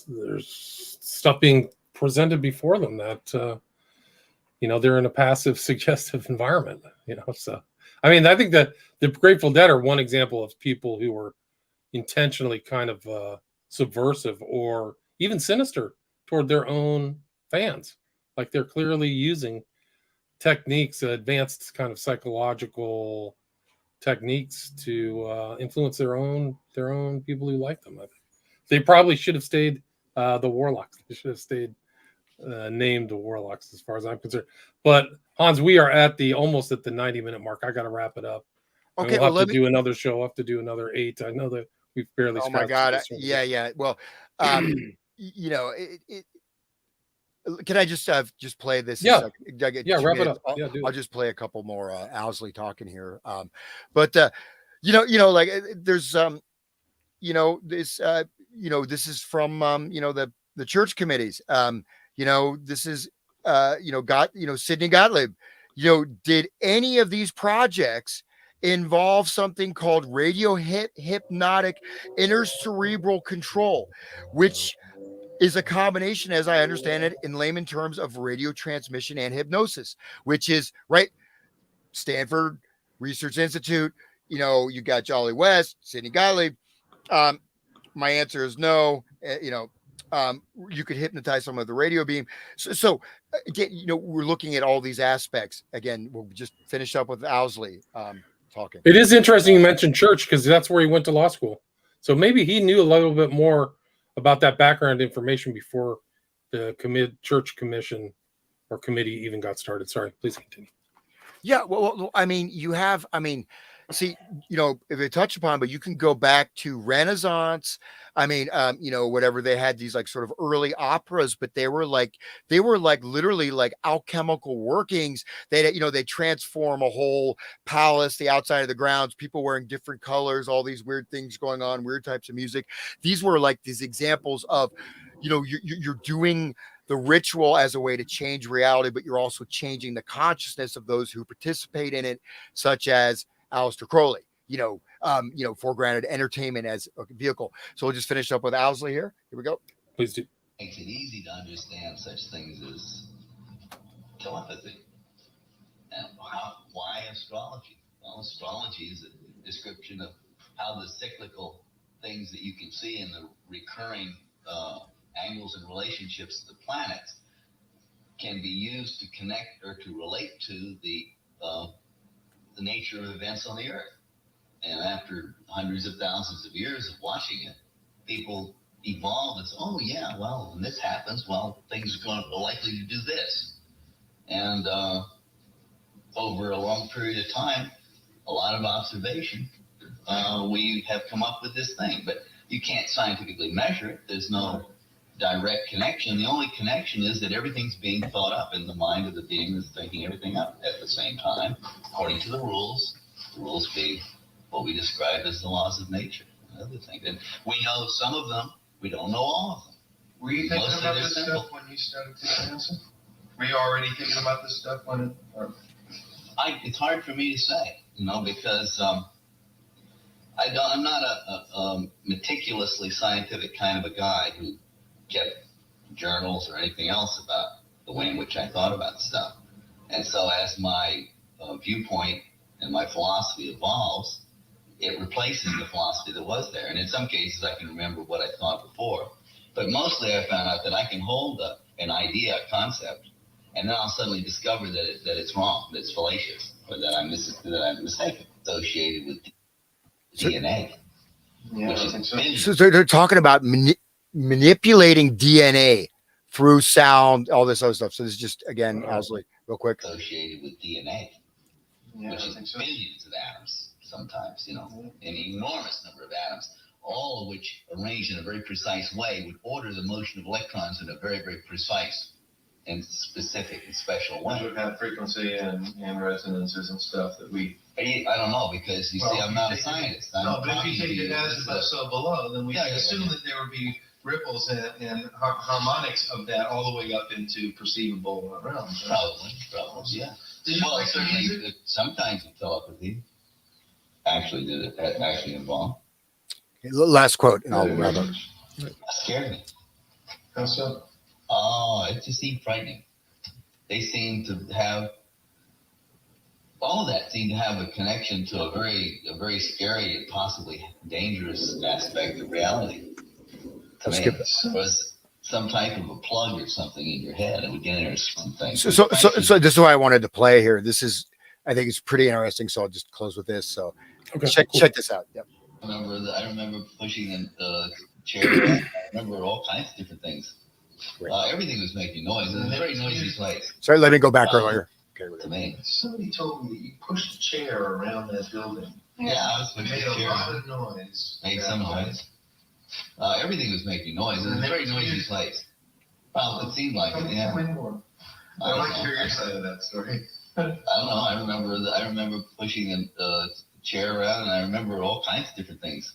there's stuff being presented before them that, they're in a passive, suggestive environment, So, I mean, I think that the Grateful Dead are one example of people who were intentionally kind of subversive or even sinister toward their own fans. Like they're clearly using techniques, advanced kind of psychological techniques to influence their own people who like them. I think they probably should have stayed the Warlocks. They should have stayed named the Warlocks, as far as I'm concerned. But Hans, we are almost at the 90-minute mark. I got to wrap it up. Okay, we'll have to do another show. We'll have to do another 8. I know that we've barely. Oh my God! Yeah. Well, can I just play this? Yeah. Wrap it up. I'll just play a couple more Owsley talking here. But like there's this this is from the church committees. This is Sidney Gottlieb. Did any of these projects involve something called radio hypnotic intercerebral control, which is a combination, as I understand it, in layman terms, of radio transmission and hypnosis, which is right. Stanford Research Institute. You got Jolly West, Sidney Gottlieb. My answer is no. You could hypnotize someone with the radio beam. So again, we're looking at all these aspects. Again, we'll just finish up with Owsley talking. It is interesting you mentioned church, because that's where he went to law school. So maybe he knew a little bit more about that background information before the church commission or committee even got started. Sorry, please continue. Yeah, well, I mean, see, if they touch upon, but you can go back to Renaissance. I mean, whatever, they had these like sort of early operas, but they were like literally like alchemical workings. They transform a whole palace, the outside of the grounds, people wearing different colors, all these weird things going on, weird types of music. These were like these examples of, you're doing the ritual as a way to change reality, but you're also changing the consciousness of those who participate in it, such as Aleister Crowley, foregrounded entertainment as a vehicle. So we'll just finish up with Owsley here. Here we go. Please do. Makes it easy to understand such things as telepathy. And why astrology? Well, astrology is a description of how the cyclical things that you can see in the recurring angles and relationships of the planets can be used to connect or to relate to the nature of events on the earth. And after hundreds of thousands of years of watching it, people evolve and say, oh yeah, well, when this happens, well, things are likely to do this. And over a long period of time, a lot of observation, we have come up with this thing. But you can't scientifically measure it. There's no direct connection. The only connection is that everything's being thought up in the mind of the being that's thinking everything up at the same time, according to the rules being what we describe as the laws of nature. Another thing. And we know some of them, we don't know all of them. Were you thinking Mostly about they're this simple. stuff when you started taking acid? Were you already thinking about this stuff when? It's hard for me to say, because I'm not a meticulously scientific kind of a guy who kept journals or anything else about the way in which I thought about stuff. And so as my viewpoint and my philosophy evolves, it replaces the philosophy that was there. And in some cases, I can remember what I thought before. But mostly I found out that I can hold an idea, a concept, and then I'll suddenly discover that it's wrong, that it's fallacious, or that I'm mistaken, associated with DNA. Yeah, Which I is think so. millions. So they're talking about manipulating DNA through sound, all this other stuff. So this is just, again, Owsley, real quick. Associated with DNA, Yeah, which I is think so. billions of atoms sometimes, an enormous number of atoms, all of which arranged in a very precise way would order the motion of electrons in a very, very precise and specific and special Which way. would have frequency and resonances and stuff that we. I don't know, because you see, I'm not a scientist. No, but if you take it as this above, so below, then we Yeah, can yeah, assume yeah. that there would be ripples and harmonics of that all the way up into perceivable realms. Right? Probably, yeah. Did you Well, like the music? certainly, some kinds of telepathy actually involved. Last quote, and I'll wrap up. That scared me. How so? Oh, it just seemed frightening. They seem to have all of that seemed to have a connection to a very scary and possibly dangerous aspect of reality. To Let's me, skip it was some type of a plug or something in your head, and we get into some things. So this is why I wanted to play here. This is, I think it's pretty interesting. So I'll just close with this. So Okay, check this out. Yep. I remember pushing the chair. I remember all kinds of different things. Everything was making noise. It was a very noisy place Sorry, let me go back earlier. Okay, to me. Somebody told me that you pushed a chair around that building. Yeah, I was It pushing made the a chair. lot of noise. Made some noise. Everything was making noise. It was a very noisy place. Well, it seemed like it. Yeah. Tell me more. I I'd don't like to know. hear your side of that story. I don't know. I remember pushing the chair around, and I remember all kinds of different things.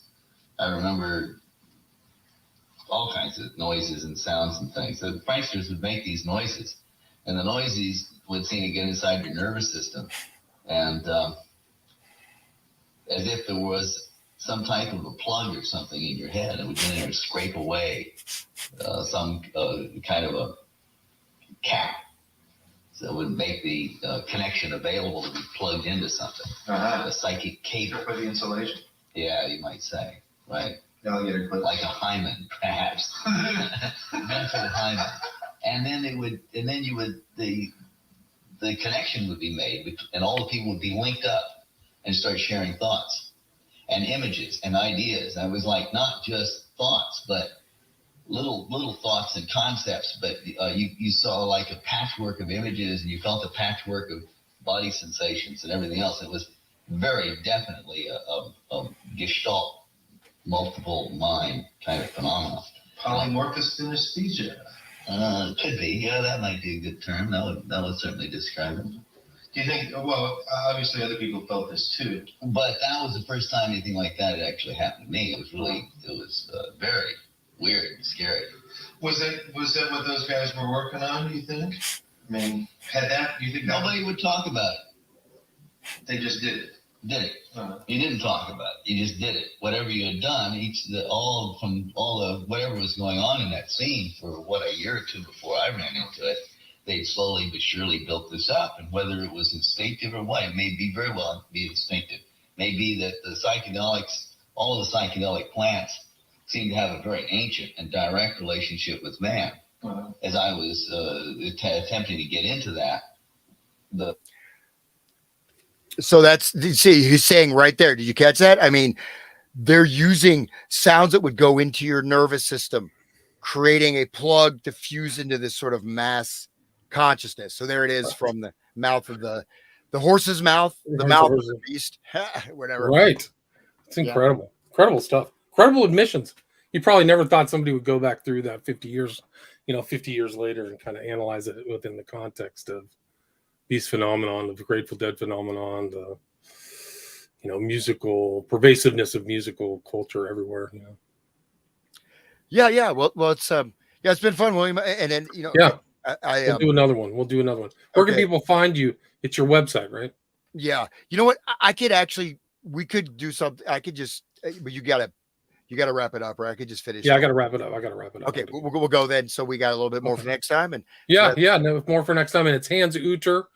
I remember all kinds of noises and sounds and things. The pranksters would make these noises, and the noises would seem to get inside your nervous system, and as if there was some type of a plug or something in your head, and would get in there and scrape away some kind of a cap. So it would make the connection available to be plugged into something, a psychic cable. For the insulation. Yeah, you might say, right? Alligator clip. Like a hymen, perhaps. Meant for the hymen. And then the connection would be made, and all the people would be linked up and start sharing thoughts and images and ideas. And it was like not just thoughts, but little thoughts and concepts, but you saw like a patchwork of images, and you felt a patchwork of body sensations and everything else. It was very definitely a gestalt, multiple mind kind of phenomenon. Polymorphous synesthesia. Could be, yeah, that might be a good term. That would certainly describe it. Do you think, well, obviously other people felt this too. But that was the first time anything like that had actually happened to me. It was very weird and scary. Was that what those guys were working on, do you think? I mean, do you think Nobody would talk about it. They just did it? Did it. You didn't talk about it. You just did it. Whatever you had done, whatever was going on in that scene for a year or two before I ran into it, they'd slowly but surely built this up. And whether it was instinctive or what, it may be very well be instinctive. Maybe that the psychedelics, all of the psychedelic plants, seem to have a very ancient and direct relationship with man. as I was attempting to get into that, So that's, see, he's saying right there. Did you catch that? I mean, they're using sounds that would go into your nervous system, creating a plug to fuse into this sort of mass consciousness. So there it is, from the mouth of the horse's mouth, the mouth of the beast, whatever. Right. It's incredible. Incredible stuff. Incredible admissions. You probably never thought somebody would go back through that 50 years, 50 years later, and kind of analyze it within the context of these phenomenon, of the Grateful Dead phenomenon, the musical pervasiveness of musical culture everywhere. Yeah. Well, it's it's been fun, William. And then we'll do another one. Where can people find you? It's your website, right? Yeah. You know what? I could actually, we could do something. I could just, but you gotta wrap it up, or I could just finish. Yeah, I gotta wrap it up. Okay, we'll go then. So we got a little bit more for next time, and more for next time. And it's Hans Utter,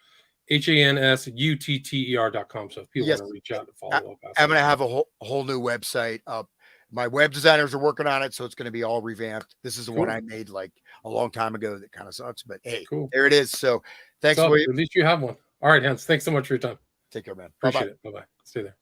HANSUTTER.com. So if people want to reach out and follow up, I'm gonna have a whole new website up. My web designers are working on it, so it's gonna be all revamped. This is the one I made like a long time ago that kind of sucks, but hey, there it is. So thanks, William. At least you have one. All right, Hans. Thanks so much for your time. Take care, man. Appreciate it. Bye-bye. Stay there.